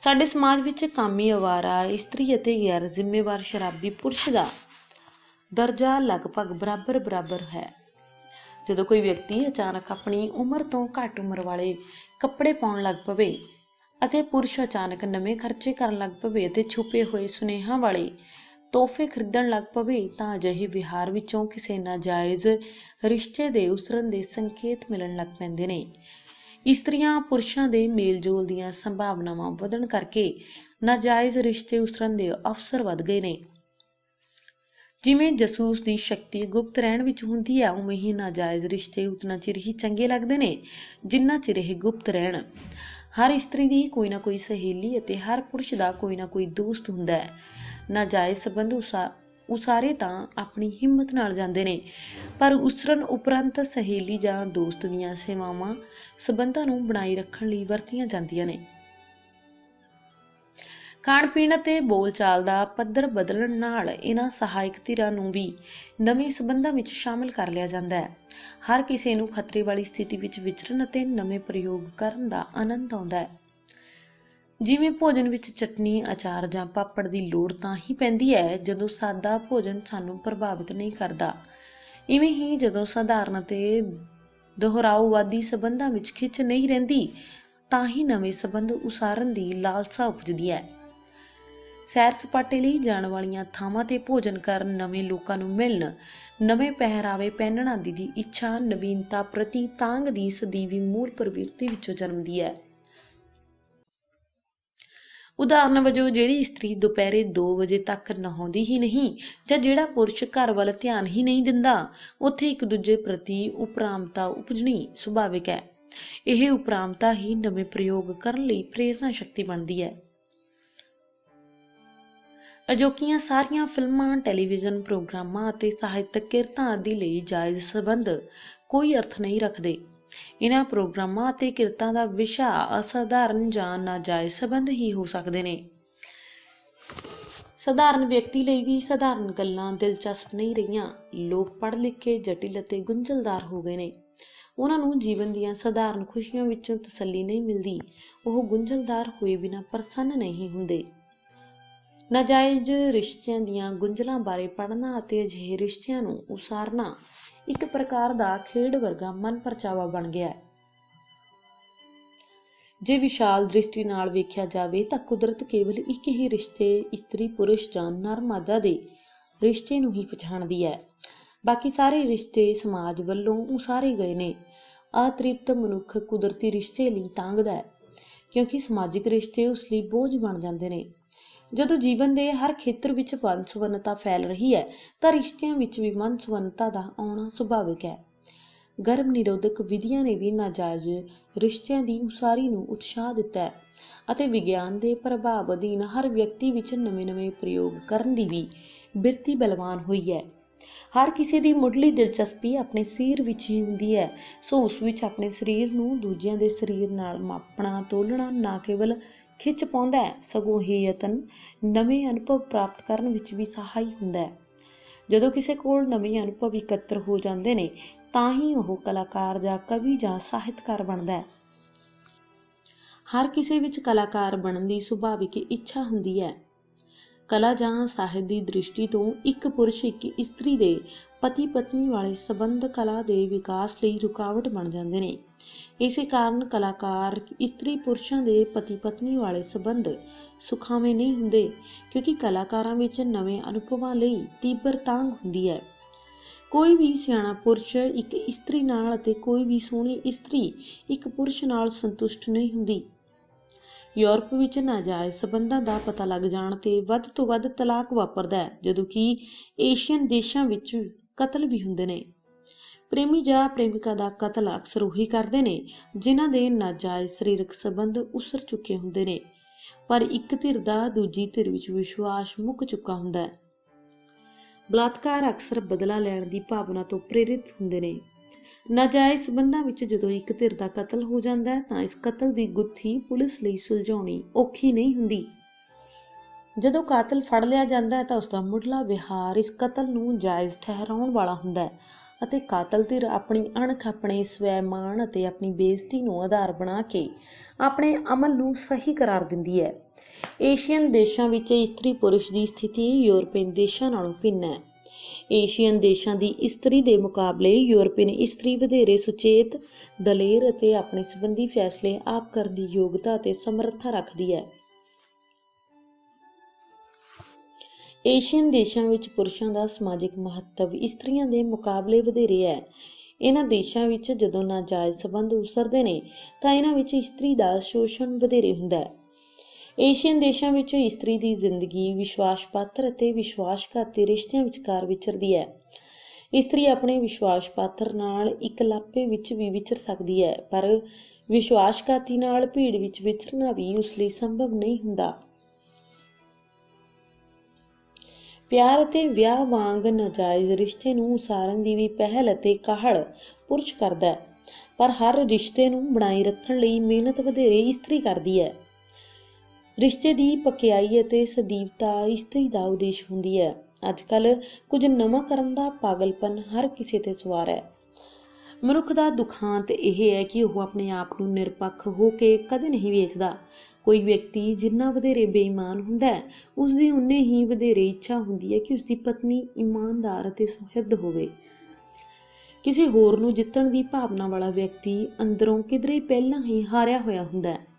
ਸਾਡੇ ਸਮਾਜ ਵਿੱਚ ਕਾਮੀ, ਅਵਾਰਾ ਇਸਤਰੀ ਅਤੇ ਗੈਰ ਜ਼ਿੰਮੇਵਾਰ ਸ਼ਰਾਬੀ ਪੁਰਸ਼ ਦਾ ਦਰਜਾ ਲਗਭਗ ਬਰਾਬਰ ਹੈ। ਜਦੋਂ ਕੋਈ ਵਿਅਕਤੀ ਅਚਾਨਕ ਆਪਣੀ ਉਮਰ ਤੋਂ ਘੱਟ ਉਮਰ ਵਾਲੇ ਕੱਪੜੇ ਪਾਉਣ ਲੱਗ ਪਵੇ ਅਤੇ ਪੁਰਸ਼ ਅਚਾਨਕ ਨਵੇਂ ਖਰਚੇ ਕਰਨ ਲੱਗ ਪਵੇ ਅਤੇ ਛੁਪੇ ਹੋਏ ਸੁਨੇਹਾਂ ਵਾਲੇ ਤੋਹਫੇ ਖਰੀਦਣ ਲੱਗ ਪਵੇ ਤਾਂ ਅਜਿਹੇ ਵਿਹਾਰ ਵਿੱਚੋਂ ਕਿਸੇ ਨਾਜਾਇਜ਼ ਰਿਸ਼ਤੇ ਦੇ ਉਸਰਨ ਦੇ ਸੰਕੇਤ ਮਿਲਣ ਲੱਗ ਪੈਂਦੇ ਨੇ। ਇਸਤਰੀਆਂ ਪੁਰਸ਼ਾਂ ਦੇ ਮੇਲ-ਜੋਲ ਦੀਆਂ ਸੰਭਾਵਨਾਵਾਂ ਵਧਣ ਕਰਕੇ ਨਾਜਾਇਜ਼ ਰਿਸ਼ਤੇ ਉਸਰਨ ਦੇ ਅਵਸਰ ਵੱਧ ਗਏ ਨੇ। ਜਿਵੇਂ ਜਾਸੂਸ ਦੀ ਸ਼ਕਤੀ ਗੁਪਤ ਰਹਿਣ ਵਿੱਚ ਹੁੰਦੀ ਹੈ, ਉਵੇਂ ਹੀ ਨਾਜਾਇਜ਼ ਰਿਸ਼ਤੇ ਉਤਨਾ ਚਿਰ ਹੀ ਚੰਗੇ ਲੱਗਦੇ ਨੇ ਜਿੰਨਾ ਚਿਰ ਇਹ ਗੁਪਤ ਰਹਿਣ। ਹਰ ਇਸਤਰੀ ਦੀ ਕੋਈ ਨਾ ਕੋਈ ਸਹੇਲੀ ਅਤੇ ਹਰ ਪੁਰਸ਼ ਦਾ ਕੋਈ ਨਾ ਕੋਈ ਦੋਸਤ ਹੁੰਦਾ ਹੈ। ਨਾਜਾਇਜ਼ ਸੰਬੰਧ ਉਸਾਰੇ ਤਾਂ ਆਪਣੀ ਹਿੰਮਤ ਨਾਲ ਜਾਂਦੇ ਨੇ, ਪਰ ਉਸਰਨ ਉਪਰੰਤ ਸਹੇਲੀ ਜਾਂ ਦੋਸਤ ਦੀਆਂ ਸੇਵਾਵਾਂ ਸੰਬੰਧਾਂ ਨੂੰ ਬਣਾਈ ਰੱਖਣ ਲਈ ਵਰਤੀਆਂ ਜਾਂਦੀਆਂ ਨੇ। ਖਾਣ ਪੀਣ ਅਤੇ ਬੋਲਚਾਲ ਦਾ ਪੱਧਰ ਬਦਲਣ ਨਾਲ ਇਹਨਾਂ ਸਹਾਇਕ ਧਿਰਾਂ ਨੂੰ ਵੀ ਨਵੇਂ ਸੰਬੰਧਾਂ ਵਿੱਚ ਸ਼ਾਮਲ ਕਰ ਲਿਆ ਜਾਂਦਾ ਹੈ। ਹਰ ਕਿਸੇ ਨੂੰ ਖਤਰੇ ਵਾਲੀ ਸਥਿਤੀ ਵਿੱਚ ਵਿਚਰਨ ਅਤੇ ਨਵੇਂ ਪ੍ਰਯੋਗ ਕਰਨ ਦਾ ਆਨੰਦ ਆਉਂਦਾ ਹੈ। ਜਿਵੇਂ ਭੋਜਨ ਵਿੱਚ ਚਟਨੀ, ਅਚਾਰ ਜਾਂ ਪਾਪੜ ਦੀ ਲੋੜ ਤਾਂ ਹੀ ਪੈਂਦੀ ਹੈ ਜਦੋਂ ਸਾਦਾ ਭੋਜਨ ਸਾਨੂੰ ਪ੍ਰਭਾਵਿਤ ਨਹੀਂ ਕਰਦਾ, ਇਵੇਂ ਹੀ ਜਦੋਂ ਸਧਾਰਨ ਅਤੇ ਦੁਹਰਾਉਵਾਦੀ ਸੰਬੰਧਾਂ ਵਿੱਚ ਖਿੱਚ ਨਹੀਂ ਰਹਿੰਦੀ ਤਾਂ ਹੀ ਨਵੇਂ ਸੰਬੰਧ ਉਸਾਰਨ ਦੀ ਲਾਲਸਾ ਉਪਜਦੀ ਹੈ। ਸੈਰ ਸਪਾਟੇ ਲਈ ਜਾਣ ਵਾਲੀਆਂ ਥਾਵਾਂ ਤੇ ਭੋਜਨ ਕਰਨ, ਨਵੇਂ ਲੋਕਾਂ ਨੂੰ ਮਿਲਣ, ਨਵੇਂ ਪਹਿਰਾਵੇ ਪਹਿਨਣ ਆਦਿ ਦੀ ਇੱਛਾ ਨਵੀਨਤਾ ਪ੍ਰਤੀ ਤਾਂਘ ਦੀ ਸਦੀਵੀ ਮੂਲ ਪ੍ਰਵਿਰਤੀ ਵਿੱਚੋਂ ਜਨਮਦੀ ਹੈ। ਉਦਾਹਰਨ ਵਜੋਂ ਜਿਹੜੀ ਇਸਤਰੀ ਦੁਪਹਿਰੇ 2 ਵਜੇ ਤੱਕ ਨਹਾਉਂਦੀ ਹੀ ਨਹੀਂ ਜਾਂ ਜਿਹੜਾ ਪੁਰਸ਼ ਘਰ ਵੱਲ ਧਿਆਨ ਹੀ ਨਹੀਂ ਦਿੰਦਾ, ਉੱਥੇ ਇੱਕ ਦੂਜੇ ਪ੍ਰਤੀ ਉਪਰਾਮਤਾ ਉਪਜਣੀ ਸੁਭਾਵਿਕ ਹੈ। ਇਹ ਉਪਰਾਮਤਾ ਹੀ ਨਵੇਂ ਪ੍ਰਯੋਗ ਕਰਨ ਲਈ ਪ੍ਰੇਰਨਾ ਸ਼ਕਤੀ ਬਣਦੀ ਹੈ। ਅਜੋਕੀਆਂ ਸਾਰੀਆਂ ਫਿਲਮਾਂ, ਟੈਲੀਵਿਜ਼ਨ ਪ੍ਰੋਗਰਾਮਾਂ ਅਤੇ ਸਾਹਿਤਕ ਕਿਰਤਾਂ ਆਦਿ ਲਈ ਜਾਇਜ਼ ਸੰਬੰਧ ਕੋਈ ਅਰਥ ਨਹੀਂ ਰੱਖਦੇ। ਇਹਨਾਂ ਪ੍ਰੋਗਰਾਮਾਂ ਅਤੇ ਕਿਰਤਾਂ ਦਾ ਵਿਸ਼ਾ ਅਸਾਧਾਰਨ ਜਾਂ ਨਾਜਾਇਜ਼ ਸੰਬੰਧ ਹੀ ਹੋ ਸਕਦੇ ਨੇ। ਸਧਾਰਨ ਵਿਅਕਤੀ ਲਈ ਵੀ ਸਧਾਰਨ ਗੱਲਾਂ ਦਿਲਚਸਪ ਨਹੀਂ ਰਹੀਆਂ। ਲੋਕ ਪੜ੍ਹ ਲਿਖ ਕੇ ਜਟਿਲ ਅਤੇ ਗੁੰਝਲਦਾਰ ਹੋ ਗਏ ਨੇ। ਉਹਨਾਂ ਨੂੰ ਜੀਵਨ ਦੀਆਂ ਸਧਾਰਨ ਖੁਸ਼ੀਆਂ ਵਿੱਚੋਂ ਤਸੱਲੀ ਨਹੀਂ ਮਿਲਦੀ। ਉਹ ਗੁੰਝਲਦਾਰ ਹੋਏ ਬਿਨਾਂ ਪ੍ਰਸੰਨ ਨਹੀਂ ਹੁੰਦੇ। ਨਾਜਾਇਜ਼ ਰਿਸ਼ਤਿਆਂ ਦੀਆਂ ਗੁੰਝਲਾਂ ਬਾਰੇ ਪੜ੍ਹਨਾ ਅਤੇ ਅਜਿਹੇ ਰਿਸ਼ਤਿਆਂ ਨੂੰ ਉਸਾਰਨਾ ਇੱਕ ਪ੍ਰਕਾਰ ਦਾ ਖੇਡ ਵਰਗਾ ਮਨ ਪਰਚਾਵਾ ਬਣ ਗਿਆ ਹੈ। ਜੇ ਵਿਸ਼ਾਲ ਦ੍ਰਿਸ਼ਟੀ ਨਾਲ ਵੇਖਿਆ ਜਾਵੇ ਤਾਂ ਕੁਦਰਤ ਕੇਵਲ ਇੱਕ ਹੀ ਰਿਸ਼ਤੇ, ਇਸਤਰੀ ਪੁਰਸ਼ ਜਾਂ ਨਰ ਮਾਦਾ ਦੇ ਰਿਸ਼ਤੇ ਨੂੰ ਹੀ ਪਛਾਣਦੀ ਹੈ। ਬਾਕੀ ਸਾਰੇ ਰਿਸ਼ਤੇ ਸਮਾਜ ਵੱਲੋਂ ਉਸਾਰੇ ਗਏ ਨੇ। ਅਤ੍ਰਿਪਤ ਮਨੁੱਖ ਕੁਦਰਤੀ ਰਿਸ਼ਤੇ ਲਈ ਤਾਂਘਦਾ ਹੈ, ਕਿਉਂਕਿ ਸਮਾਜਿਕ ਰਿਸ਼ਤੇ ਉਸ ਲਈ ਬੋਝ ਬਣ ਜਾਂਦੇ ਨੇ। ਜਦੋਂ ਜੀਵਨ ਦੇ ਹਰ ਖੇਤਰ ਵਿੱਚ ਵੰਨ-ਸੁਵੰਨਤਾ ਫੈਲ ਰਹੀ ਹੈ ਤਾਂ ਰਿਸ਼ਤਿਆਂ ਵਿੱਚ ਵੀ ਵੰਨ-ਸੁਵੰਨਤਾ ਦਾ ਆਉਣਾ ਸੁਭਾਵਿਕ ਹੈ। ਗਰਭ ਨਿਰੋਧਕ ਵਿਧੀਆਂ ਨੇ ਵੀ ਨਾਜਾਇਜ਼ ਰਿਸ਼ਤਿਆਂ ਦੀ ਉਸਾਰੀ ਨੂੰ ਉਤਸ਼ਾਹ ਦਿੱਤਾ ਹੈ ਅਤੇ ਵਿਗਿਆਨ ਦੇ ਪ੍ਰਭਾਵ ਅਧੀਨ ਹਰ ਵਿਅਕਤੀ ਵਿੱਚ ਨਵੇਂ-ਨਵੇਂ ਪ੍ਰਯੋਗ ਕਰਨ ਦੀ ਵੀ ਬਿਰਤੀ ਬਲਵਾਨ ਹੋਈ ਹੈ। ਹਰ ਕਿਸੇ ਦੀ ਮੁੱਢਲੀ ਦਿਲਚਸਪੀ ਆਪਣੇ ਸਰੀਰ ਵਿੱਚ ਹੀ ਹੁੰਦੀ ਹੈ, ਸੋ ਉਸ ਵਿੱਚ ਆਪਣੇ ਸਰੀਰ ਨੂੰ ਦੂਜਿਆਂ ਦੇ ਸਰੀਰ ਨਾਲ ਮਾਪਣਾ ਤੋਲਣਾ ਨਾ ਕੇਵਲ ਖਿੱਚ ਪਾਉਂਦਾ ਹੈ, ਸਗੋਂ ਇਹ ਯਤਨ ਨਵੇਂ ਅਨੁਭਵ ਪ੍ਰਾਪਤ ਕਰਨ ਵਿੱਚ ਵੀ ਸਹਾਈ ਹੁੰਦਾ ਹੈ। ਜਦੋਂ ਕਿਸੇ ਕੋਲ ਨਵੇਂ ਅਨੁਭਵ ਇਕੱਤਰ ਹੋ ਜਾਂਦੇ ਨੇ ਤਾਂ ਹੀ ਉਹ ਕਲਾਕਾਰ ਜਾਂ ਕਵੀ ਜਾਂ ਸਾਹਿਤਕਾਰ ਬਣਦਾ ਹੈ। ਹਰ ਕਿਸੇ ਵਿੱਚ ਕਲਾਕਾਰ ਬਣਨ ਦੀ ਸੁਭਾਵਿਕ ਇੱਛਾ ਹੁੰਦੀ ਹੈ। ਕਲਾ ਜਾਂ ਸਾਹਿਤ ਦੀ ਦ੍ਰਿਸ਼ਟੀ ਤੋਂ ਇੱਕ ਪੁਰਸ਼ ਇੱਕ ਇਸਤਰੀ ਦੇ ਪਤੀ ਪਤਨੀ ਵਾਲੇ ਸੰਬੰਧ ਕਲਾ ਦੇ ਵਿਕਾਸ ਲਈ ਰੁਕਾਵਟ ਬਣ ਜਾਂਦੇ ਨੇ। ਇਸੇ ਕਾਰਨ ਕਲਾਕਾਰ ਇਸਤਰੀ ਪੁਰਸ਼ਾਂ ਦੇ ਪਤੀ ਪਤਨੀ ਵਾਲੇ ਸੰਬੰਧ ਸੁਖਾਵੇਂ ਨਹੀਂ ਹੁੰਦੇ, ਕਿਉਂਕਿ ਕਲਾਕਾਰਾਂ ਵਿੱਚ ਨਵੇਂ ਅਨੁਭਵਾਂ ਲਈ ਤੀਬਰ ਤਾਂਘ ਹੁੰਦੀ ਹੈ। ਕੋਈ ਵੀ ਸਿਆਣਾ ਪੁਰਸ਼ ਇੱਕ ਇਸਤਰੀ ਨਾਲ ਅਤੇ ਕੋਈ ਵੀ ਸੋਹਣੀ ਇਸਤਰੀ ਇੱਕ ਪੁਰਸ਼ ਨਾਲ ਸੰਤੁਸ਼ਟ ਨਹੀਂ ਹੁੰਦੀ। ਯੂਰਪ ਵਿੱਚ ਨਾਜਾਇਜ਼ ਸੰਬੰਧਾਂ ਦਾ ਪਤਾ ਲੱਗ ਜਾਣ ਤੇ ਵੱਧ ਤੋਂ ਵੱਧ ਤਲਾਕ ਵਾਪਰਦਾ ਹੈ, ਜਦੋਂ ਕਿ ਏਸ਼ੀਅਨ ਦੇਸ਼ਾਂ ਵਿੱਚ ਕਤਲ ਵੀ ਹੁੰਦੇ ਨੇ। ਪ੍ਰੇਮੀ ਜਾਂ ਪ੍ਰੇਮਿਕਾ ਦਾ ਕਤਲ ਅਕਸਰ ਉਹੀ ਕਰਦੇ ਨੇ ਜਿਨ੍ਹਾਂ ਦੇ ਨਾਜਾਇਜ਼ ਸਰੀਰਕ ਸੰਬੰਧ ਉਸਰ ਚੁੱਕੇ ਹੁੰਦੇ ਨੇ, ਪਰ ਇੱਕ ਧਿਰ ਦਾ ਦੂਜੀ ਧਿਰ ਵਿੱਚ ਵਿਸ਼ਵਾਸ ਮੁੱਕ ਚੁੱਕਾ ਹੁੰਦਾ ਹੈ। ਬਲਾਤਕਾਰ ਅਕਸਰ ਬਦਲਾ ਲੈਣ ਦੀ ਭਾਵਨਾ ਤੋਂ ਪ੍ਰੇਰਿਤ ਹੁੰਦੇ ਨੇ। ਨਾਜਾਇਜ਼ ਸੰਬੰਧਾਂ ਵਿੱਚ ਜਦੋਂ ਇੱਕ ਧਿਰ ਦਾ ਕਤਲ ਹੋ ਜਾਂਦਾ ਹੈ ਤਾਂ ਇਸ ਕਤਲ ਦੀ ਗੁੱਥੀ ਪੁਲਿਸ ਲਈ ਸੁਲਝਾਉਣੀ ਔਖੀ ਨਹੀਂ ਹੁੰਦੀ। ਜਦੋਂ ਕਾਤਲ ਫੜ ਲਿਆ ਜਾਂਦਾ ਹੈ ਤਾਂ ਉਸ ਦਾ ਮੁੱਢਲਾ ਵਿਹਾਰ ਇਸ ਕਤਲ ਨੂੰ ਜਾਇਜ਼ ਠਹਿਰਾਉਣ ਵਾਲਾ ਹੁੰਦਾ ਹੈ ਅਤੇ ਕਾਤਲ ਧਿਰ ਆਪਣੀ ਅਣਖ, ਆਪਣੇ ਸਵੈਮਾਣ ਅਤੇ ਆਪਣੀ ਬੇਇੱਜ਼ਤੀ ਨੂੰ ਆਧਾਰ ਬਣਾ ਕੇ ਆਪਣੇ ਅਮਲ ਨੂੰ ਸਹੀ ਕਰਾਰ ਦਿੰਦੀ ਹੈ। ਏਸ਼ੀਅਨ ਦੇਸ਼ਾਂ ਵਿੱਚ ਇਸਤਰੀ ਪੁਰਸ਼ ਦੀ ਸਥਿਤੀ ਯੂਰਪੀਅਨ ਦੇਸ਼ਾਂ ਨਾਲੋਂ ਭਿੰਨ ਹੈ। ਏਸ਼ੀਅਨ ਦੇਸ਼ਾਂ ਦੀ ਇਸਤਰੀ ਦੇ ਮੁਕਾਬਲੇ ਯੂਰਪੀਅਨ ਇਸਤਰੀ ਵਧੇਰੇ ਸੁਚੇਤ, ਦਲੇਰ ਅਤੇ ਆਪਣੇ ਸੰਬੰਧੀ ਫੈਸਲੇ ਆਪ ਕਰਨ ਦੀ ਯੋਗਤਾ ਅਤੇ ਸਮਰੱਥਾ ਰੱਖਦੀ ਹੈ। ਏਸ਼ੀਅਨ ਦੇਸ਼ਾਂ ਵਿੱਚ ਪੁਰਸ਼ਾਂ ਦਾ ਸਮਾਜਿਕ ਮਹੱਤਵ ਇਸਤਰੀਆਂ ਦੇ ਮੁਕਾਬਲੇ ਵਧੇਰੇ ਹੈ। ਇਹਨਾਂ ਦੇਸ਼ਾਂ ਵਿੱਚ ਜਦੋਂ ਨਾਜਾਇਜ਼ ਸੰਬੰਧ ਉਸਰਦੇ ਨੇ ਤਾਂ ਇਹਨਾਂ ਵਿੱਚ ਇਸਤਰੀ ਦਾ ਸ਼ੋਸ਼ਣ ਵਧੇਰੇ ਹੁੰਦਾ ਹੈ। ਏਸ਼ੀਅਨ ਦੇਸ਼ਾਂ ਵਿੱਚ ਇਸਤਰੀ ਦੀ ਜ਼ਿੰਦਗੀ ਵਿਸ਼ਵਾਸ ਪਾਤਰ ਅਤੇ ਵਿਸ਼ਵਾਸਘਾਤੀ ਰਿਸ਼ਤਿਆਂ ਵਿਚਕਾਰ ਵਿਚਰਦੀ ਹੈ। ਇਸਤਰੀ ਆਪਣੇ ਵਿਸ਼ਵਾਸ ਪਾਤਰ ਨਾਲ ਇਕਲਾਪੇ ਵਿੱਚ ਵੀ ਵਿਚਰ ਸਕਦੀ ਹੈ, ਪਰ ਵਿਸ਼ਵਾਸਘਾਤੀ ਨਾਲ ਭੀੜ ਵਿੱਚ ਵਿਚਰਨਾ ਵੀ ਉਸ ਲਈ ਸੰਭਵ ਨਹੀਂ ਹੁੰਦਾ। ਪਿਆਰ ਅਤੇ ਵਿਆਹ ਵਾਂਗ ਨਾਜਾਇਜ਼ ਰਿਸ਼ਤੇ ਨੂੰ ਉਸਾਰਨ ਦੀ ਵੀ ਪਹਿਲ ਅਤੇ ਕਾਹਲ ਪੁਰਸ਼ ਕਰਦਾ ਹੈ, ਪਰ ਹਰ ਰਿਸ਼ਤੇ ਨੂੰ ਬਣਾਈ ਰੱਖਣ ਲਈ ਮਿਹਨਤ ਵਧੇਰੇ ਇਸਤਰੀ ਕਰਦੀ ਹੈ। ਰਿਸ਼ਤੇ ਦੀ ਪਕਿਆਈ ਅਤੇ ਸਦੀਵਤਾ ਇਸਤਰੀ ਦਾ ਉਦੇਸ਼ ਹੁੰਦੀ ਹੈ। ਅੱਜ ਕੱਲ੍ਹ ਕੁਝ ਨਵਾਂ ਕਰਨ ਦਾ ਪਾਗਲਪਨ ਹਰ ਕਿਸੇ ਤੇ ਸਵਾਰ ਹੈ। ਮਨੁੱਖ ਦਾ ਦੁਖਾਂਤ ਇਹ ਹੈ ਕਿ ਉਹ ਆਪਣੇ ਆਪ ਨੂੰ ਨਿਰਪੱਖ ਹੋ ਕੇ ਕਦੇ ਨਹੀਂ ਵੇਖਦਾ। ਕੋਈ ਵਿਅਕਤੀ ਜਿੰਨਾ ਵਧੇਰੇ ਬੇਈਮਾਨ ਹੁੰਦਾ ਹੈ, ਉਸ ਦੀ ਉਨੇ ਹੀ ਵਧੇਰੇ ਇੱਛਾ ਹੁੰਦੀ ਹੈ ਕਿ ਉਸ ਦੀ ਪਤਨੀ ਇਮਾਨਦਾਰ ਅਤੇ ਸੁਹਿਰਦ ਹੋਵੇ। ਕਿਸੇ ਹੋਰ ਨੂੰ ਜਿੱਤਣ ਦੀ ਭਾਵਨਾ ਵਾਲਾ ਵਿਅਕਤੀ ਅੰਦਰੋਂ ਕਿਧਰੇ ਪਹਿਲਾਂ ਹੀ ਹਾਰਿਆ ਹੋਇਆ ਹੁੰਦਾ ਹੈ।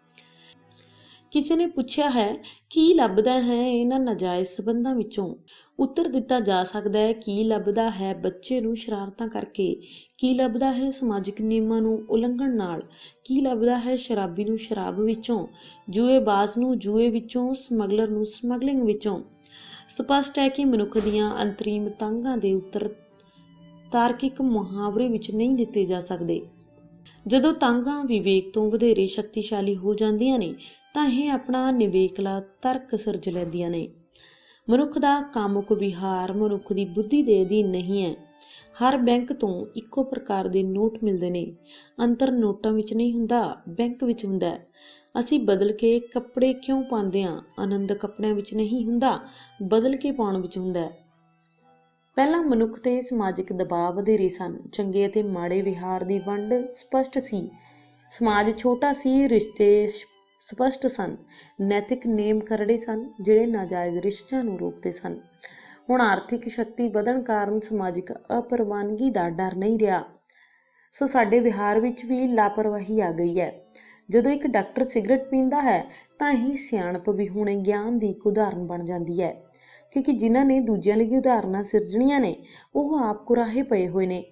ਕਿਸੇ ਨੇ ਪੁੱਛਿਆ ਹੈ ਕੀ ਲੱਭਦਾ ਹੈ ਇਹਨਾਂ ਨਾਜਾਇਜ਼ ਸੰਬੰਧਾਂ ਵਿੱਚੋਂ? ਉੱਤਰ ਦਿੱਤਾ ਜਾ ਸਕਦਾ ਹੈ ਕੀ ਲੱਭਦਾ ਹੈ ਬੱਚੇ ਨੂੰ ਸ਼ਰਾਰਤਾਂ ਕਰਕੇ, ਕੀ ਲੱਭਦਾ ਹੈ ਸਮਾਜਿਕ ਨਿਯਮਾਂ ਨੂੰ ਉਲੰਘਣ ਨਾਲ, ਕੀ ਲੱਭਦਾ ਹੈ ਸ਼ਰਾਬੀ ਨੂੰ ਸ਼ਰਾਬ ਵਿੱਚੋਂ, ਜੂਏਬਾਜ਼ ਨੂੰ ਜੂਏ ਵਿੱਚੋਂ, ਸਮਗਲਰ ਨੂੰ ਸਮਗਲਿੰਗ ਵਿੱਚੋਂ। ਸਪਸ਼ਟ ਹੈ ਕਿ ਮਨੁੱਖ ਦੀਆਂ ਅੰਤਰੀਮ ਤਾਂਘਾਂ ਦੇ ਉੱਤਰ ਤਾਰਕਿਕ ਮੁਹਾਵਰੇ ਵਿੱਚ ਨਹੀਂ ਦਿੱਤੇ ਜਾ ਸਕਦੇ। ਜਦੋਂ ਤਾਂਘਾਂ ਵਿਵੇਕ ਤੋਂ ਵਧੇਰੇ ਸ਼ਕਤੀਸ਼ਾਲੀ ਹੋ ਜਾਂਦੀਆਂ ਨੇ ਤਾਂ ਇਹ ਆਪਣਾ ਨਿਵੇਕਲਾ ਤਰਕ ਸਿਰਜ ਲੈਂਦੀਆਂ ਨੇ। ਮਨੁੱਖ ਦਾ ਕਾਮੁਕ ਵਿਹਾਰ ਮਨੁੱਖ ਦੀ ਬੁੱਧੀ ਦੇ ਅਧੀਨ ਨਹੀਂ ਹੈ। ਹਰ ਬੈਂਕ ਤੋਂ ਇੱਕੋ ਪ੍ਰਕਾਰ ਦੇ ਨੋਟ ਮਿਲਦੇ ਨੇ। ਅੰਤਰ ਨੋਟਾਂ ਵਿੱਚ ਨਹੀਂ ਹੁੰਦਾ, ਬੈਂਕ ਵਿੱਚ ਹੁੰਦਾ ਹੈ। ਅਸੀਂ ਬਦਲ ਕੇ ਕੱਪੜੇ ਕਿਉਂ ਪਾਉਂਦੇ ਹਾਂ? ਆਨੰਦ ਕੱਪੜਿਆਂ ਵਿੱਚ ਨਹੀਂ ਹੁੰਦਾ, ਬਦਲ ਕੇ ਪਾਉਣ ਵਿੱਚ ਹੁੰਦਾ ਹੈ। ਪਹਿਲਾਂ ਮਨੁੱਖ ਤੇ ਸਮਾਜਿਕ ਦਬਾਅ ਵਧੇਰੇ ਸਨ। ਚੰਗੇ ਅਤੇ ਮਾੜੇ ਵਿਹਾਰ ਦੀ ਵੰਡ ਸਪਸ਼ਟ ਸੀ। ਸਮਾਜ ਛੋਟਾ ਸੀ, ਰਿਸ਼ਤੇ ਸਪਸ਼ਟ ਸਨ। ਨੈਤਿਕ ਨੇਮ ਕਰੜੇ ਸਨ ਜਿਹੜੇ ਨਾਜਾਇਜ਼ ਰਿਸ਼ਤਿਆਂ ਨੂੰ ਰੋਕਦੇ ਸਨ। ਹੁਣ ਆਰਥਿਕ ਸ਼ਕਤੀ ਵਧਣ ਕਾਰਨ ਸਮਾਜਿਕ ਅਪਰਵਾਨਗੀ ਦਾ ਡਰ ਨਹੀਂ ਰਿਹਾ। ਸੋ ਸਾਡੇ ਵਿਹਾਰ ਵਿੱਚ ਵੀ ਲਾਪਰਵਾਹੀ ਆ ਗਈ ਹੈ। ਜਦੋਂ ਇੱਕ ਡਾਕਟਰ ਸਿਗਰਟ ਪੀਂਦਾ ਹੈ ਤਾਂ ਇਹ ਸਿਆਣਪ ਵਿਹੂਣੇ ਗਿਆਨ ਦੀ ਇੱਕ ਉਦਾਹਰਨ ਬਣ ਜਾਂਦੀ ਹੈ, ਕਿਉਂਕਿ ਜਿਨ੍ਹਾਂ ਨੇ ਦੂਜਿਆਂ ਲਈ ਉਦਾਹਰਨਾਂ ਸਿਰਜਣੀਆਂ ਨੇ ਉਹ ਆਪ ਕੁਰਾਹੇ ਪਏ ਹੋਏ ਨੇ।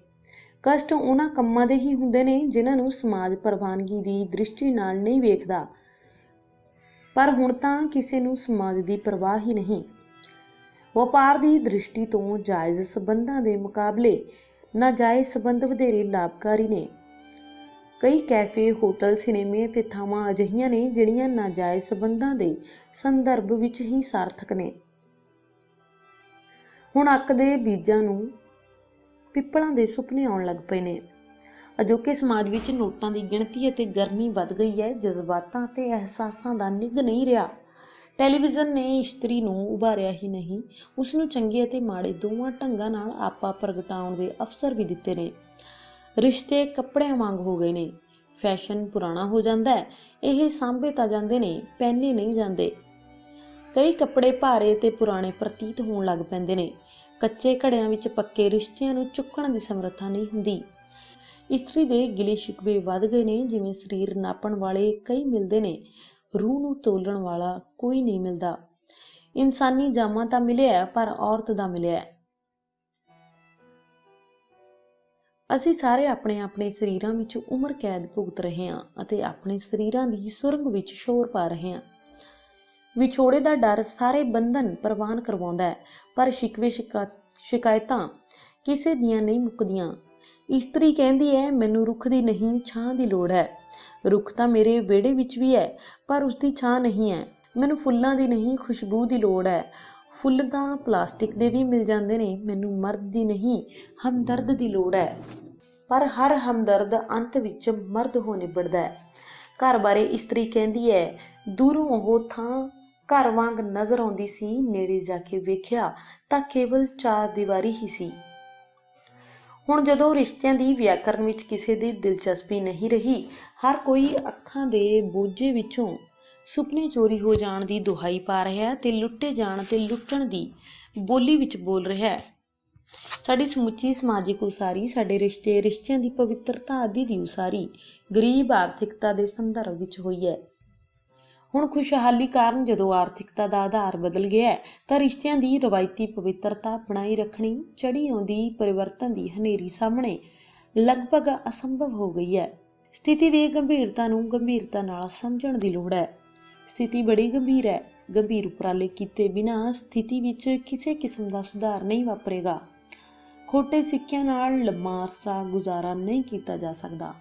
ਕਸ਼ਟ ਉਹਨਾਂ ਕੰਮਾਂ ਦੇ ਹੀ ਹੁੰਦੇ ਨੇ ਜਿਨ੍ਹਾਂ ਨੂੰ ਸਮਾਜ ਪ੍ਰਵਾਨਗੀ ਦੀ ਦ੍ਰਿਸ਼ਟੀ ਨਾਲ ਨਹੀਂ ਵੇਖਦਾ। ਪਰ ਹੁਣ ਤਾਂ ਕਿਸੇ ਨੂੰ ਸਮਾਜ ਦੀ ਪਰਵਾਹ ਹੀ ਨਹੀਂ। ਵਪਾਰ ਦੀ ਦ੍ਰਿਸ਼ਟੀ ਤੋਂ ਜਾਇਜ਼ ਸਬੰਧਾਂ ਦੇ ਮੁਕਾਬਲੇ ਨਾਜਾਇਜ਼ ਸਬੰਧ ਵਧੇਰੇ ਲਾਭਕਾਰੀ ਨੇ। ਕਈ ਕੈਫੇ, ਹੋਟਲ, ਸਿਨੇਮੇ ਅਤੇ ਥਾਵਾਂ ਅਜਿਹੀਆਂ ਨੇ ਜਿਹੜੀਆਂ ਨਾਜਾਇਜ਼ ਸਬੰਧਾਂ ਦੇ ਸੰਦਰਭ ਵਿੱਚ ਹੀ ਸਾਰਥਕ ਨੇ। ਹੁਣ ਅੱਕ ਦੇ ਬੀਜਾਂ ਨੂੰ ਪਿੱਪਲਾਂ ਦੇ ਸੁਪਨੇ ਆਉਣ ਲੱਗ ਪਏ ਨੇ। ਅਜੋਕੇ ਸਮਾਜ ਵਿੱਚ ਨੋਟਾਂ ਦੀ ਗਿਣਤੀ ਅਤੇ ਗਰਮੀ ਵੱਧ ਗਈ ਹੈ। ਜਜ਼ਬਾਤਾਂ ਅਤੇ ਅਹਿਸਾਸਾਂ ਦਾ ਨਿੱਘ ਨਹੀਂ ਰਿਹਾ। ਟੈਲੀਵਿਜ਼ਨ ਨੇ ਇਸ਼ਤਰੀ ਨੂੰ ਉਭਾਰਿਆ ਹੀ ਨਹੀਂ, ਉਸ ਨੂੰ ਚੰਗੇ ਅਤੇ ਮਾੜੇ ਦੋਵਾਂ ਢੰਗਾਂ ਨਾਲ ਆਪਾ ਪ੍ਰਗਟਾਉਣ ਦੇ ਅਵਸਰ ਵੀ ਦਿੱਤੇ ਨੇ। ਰਿਸ਼ਤੇ ਕੱਪੜਿਆਂ ਵਾਂਗ ਹੋ ਗਏ ਨੇ। ਫੈਸ਼ਨ ਪੁਰਾਣਾ ਹੋ ਜਾਂਦਾ ਹੈ, ਇਹ ਸਾਂਭੇ ਤਾਂ ਜਾਂਦੇ ਨੇ, ਪਹਿਨੇ ਨਹੀਂ ਜਾਂਦੇ। ਕਈ ਕੱਪੜੇ ਭਾਰੇ ਅਤੇ ਪੁਰਾਣੇ ਪ੍ਰਤੀਤ ਹੋਣ ਲੱਗ ਪੈਂਦੇ ਨੇ। ਕੱਚੇ ਘੜਿਆਂ ਵਿੱਚ ਪੱਕੇ ਰਿਸ਼ਤਿਆਂ ਨੂੰ ਚੁੱਕਣ ਦੀ ਸਮਰੱਥਾ ਨਹੀਂ ਹੁੰਦੀ। ਇਸਤਰੀ ਦੇ ਗਿਲੇ ਸ਼ਿਕਵੇ ਵੱਧ ਗਏ ਨੇ। ਜਿਵੇਂ ਸਰੀਰ ਨਾਪਣ ਵਾਲੇ ਕਈ ਮਿਲਦੇ ਨੇ, ਰੂਹ ਨੂੰ ਤੋਲਣ ਵਾਲਾ ਕੋਈ ਨਹੀਂ ਮਿਲਦਾ। ਇਨਸਾਨੀ ਜਾਮਾ ਤਾਂ ਮਿਲਿਆ ਪਰ ਔਰਤ ਦਾ ਮਿਲਿਆ। ਅਸੀਂ ਸਾਰੇ ਆਪਣੇ ਆਪਣੇ ਸਰੀਰਾਂ ਵਿੱਚ ਉਮਰ ਕੈਦ ਭੁਗਤ ਰਹੇ ਹਾਂ ਅਤੇ ਆਪਣੇ ਸਰੀਰਾਂ ਦੀ ਸੁਰੰਗ ਵਿੱਚ ਸ਼ੋਰ ਪਾ ਰਹੇ ਹਾਂ। ਵਿਛੋੜੇ ਦਾ ਡਰ ਸਾਰੇ ਬੰਧਨ ਪ੍ਰਵਾਨ ਕਰਵਾਉਂਦਾ ਹੈ, ਪਰ ਸ਼ਿਕਵੇ ਸ਼ਿਕਾਇਤਾਂ ਕਿਸੇ ਦੀਆਂ ਨਹੀਂ ਮੁੱਕਦੀਆਂ। ਇਸਤਰੀ ਕਹਿੰਦੀ ਹੈ, ਮੈਨੂੰ ਰੁੱਖ ਦੀ ਨਹੀਂ ਛਾਂ ਦੀ ਲੋੜ ਹੈ। ਰੁੱਖ ਤਾਂ ਮੇਰੇ ਵਿਹੜੇ ਵਿੱਚ ਵੀ ਹੈ, ਪਰ ਉਸਦੀ ਛਾਂ ਨਹੀਂ ਹੈ। ਮੈਨੂੰ ਫੁੱਲਾਂ ਦੀ ਨਹੀਂ ਖੁਸ਼ਬੂ ਦੀ ਲੋੜ ਹੈ। ਫੁੱਲ ਤਾਂ ਪਲਾਸਟਿਕ ਦੇ ਵੀ ਮਿਲ ਜਾਂਦੇ ਨੇ। ਮੈਨੂੰ ਮਰਦ ਦੀ ਨਹੀਂ ਹਮਦਰਦ ਦੀ ਲੋੜ ਹੈ। ਪਰ ਹਰ ਹਮਦਰਦ ਅੰਤ ਵਿੱਚ ਮਰਦ ਹੋ ਨਿਬੜਦਾ ਹੈ। ਘਰ ਬਾਰੇ ਇਸਤਰੀ ਕਹਿੰਦੀ ਹੈ, ਦੂਰੋਂ ਉਹ ਥਾਂ ਘਰ ਵਾਂਗ ਨਜ਼ਰ ਆਉਂਦੀ ਸੀ, ਨੇੜੇ ਜਾ ਕੇ ਵੇਖਿਆ ਤਾਂ ਕੇਵਲ ਚਾਰ ਦੀਵਾਰੀ ਹੀ ਸੀ। ਹੁਣ ਜਦੋਂ ਰਿਸ਼ਤਿਆਂ ਦੀ ਵਿਆਕਰਨ ਵਿੱਚ ਕਿਸੇ ਦੀ ਦਿਲਚਸਪੀ ਨਹੀਂ ਰਹੀ, ਹਰ ਕੋਈ ਅੱਖਾਂ ਦੇ ਬੋਝੇ ਵਿੱਚੋਂ ਸੁਪਨੇ ਚੋਰੀ ਹੋ ਜਾਣ ਦੀ ਦੁਹਾਈ ਪਾ ਰਿਹਾ ਤੇ ਲੁੱਟੇ ਜਾਣ ਤੇ ਲੁੱਟਣ ਦੀ ਬੋਲੀ ਵਿੱਚ ਬੋਲ ਰਿਹਾ। ਸਾਡੀ ਸਮੁੱਚੀ ਸਮਾਜਿਕ ਉਸਾਰੀ, ਸਾਡੇ ਰਿਸ਼ਤਿਆਂ ਦੀ ਪਵਿੱਤਰਤਾ ਆਦਿ ਦੀ ਉਸਾਰੀ ਗਰੀਬ ਆਰਥਿਕਤਾ ਦੇ ਸੰਦਰਭ ਵਿੱਚ ਹੋਈ ਹੈ। ਹੁਣ ਖੁਸ਼ਹਾਲੀ ਕਾਰਨ ਜਦੋਂ ਆਰਥਿਕਤਾ ਦਾ ਆਧਾਰ ਬਦਲ ਗਿਆ ਤਾਂ ਰਿਸ਼ਤਿਆਂ ਦੀ ਰਵਾਇਤੀ ਪਵਿੱਤਰਤਾ ਬਣਾਈ ਰੱਖਣੀ ਚੜ੍ਹੀ ਆਉਂਦੀ ਪਰਿਵਰਤਨ ਦੀ ਹਨੇਰੀ ਸਾਹਮਣੇ ਲਗਭਗ ਅਸੰਭਵ ਹੋ ਗਈ ਹੈ। ਸਥਿਤੀ ਦੀ ਗੰਭੀਰਤਾ ਨੂੰ ਗੰਭੀਰਤਾ ਨਾਲ ਸਮਝਣ ਦੀ ਲੋੜ ਹੈ। ਸਥਿਤੀ ਬੜੀ ਗੰਭੀਰ ਹੈ। ਗੰਭੀਰ ਉਪਰਾਲੇ ਕੀਤੇ ਬਿਨਾਂ ਸਥਿਤੀ ਵਿੱਚ ਕਿਸੇ ਕਿਸਮ ਦਾ ਸੁਧਾਰ ਨਹੀਂ ਵਾਪਰੇਗਾ। ਖੋਟੇ ਸਿੱਕਿਆਂ ਨਾਲ ਲੰਮਾ ਅਰਸਾ ਗੁਜ਼ਾਰਾ ਨਹੀਂ ਕੀਤਾ ਜਾ ਸਕਦਾ।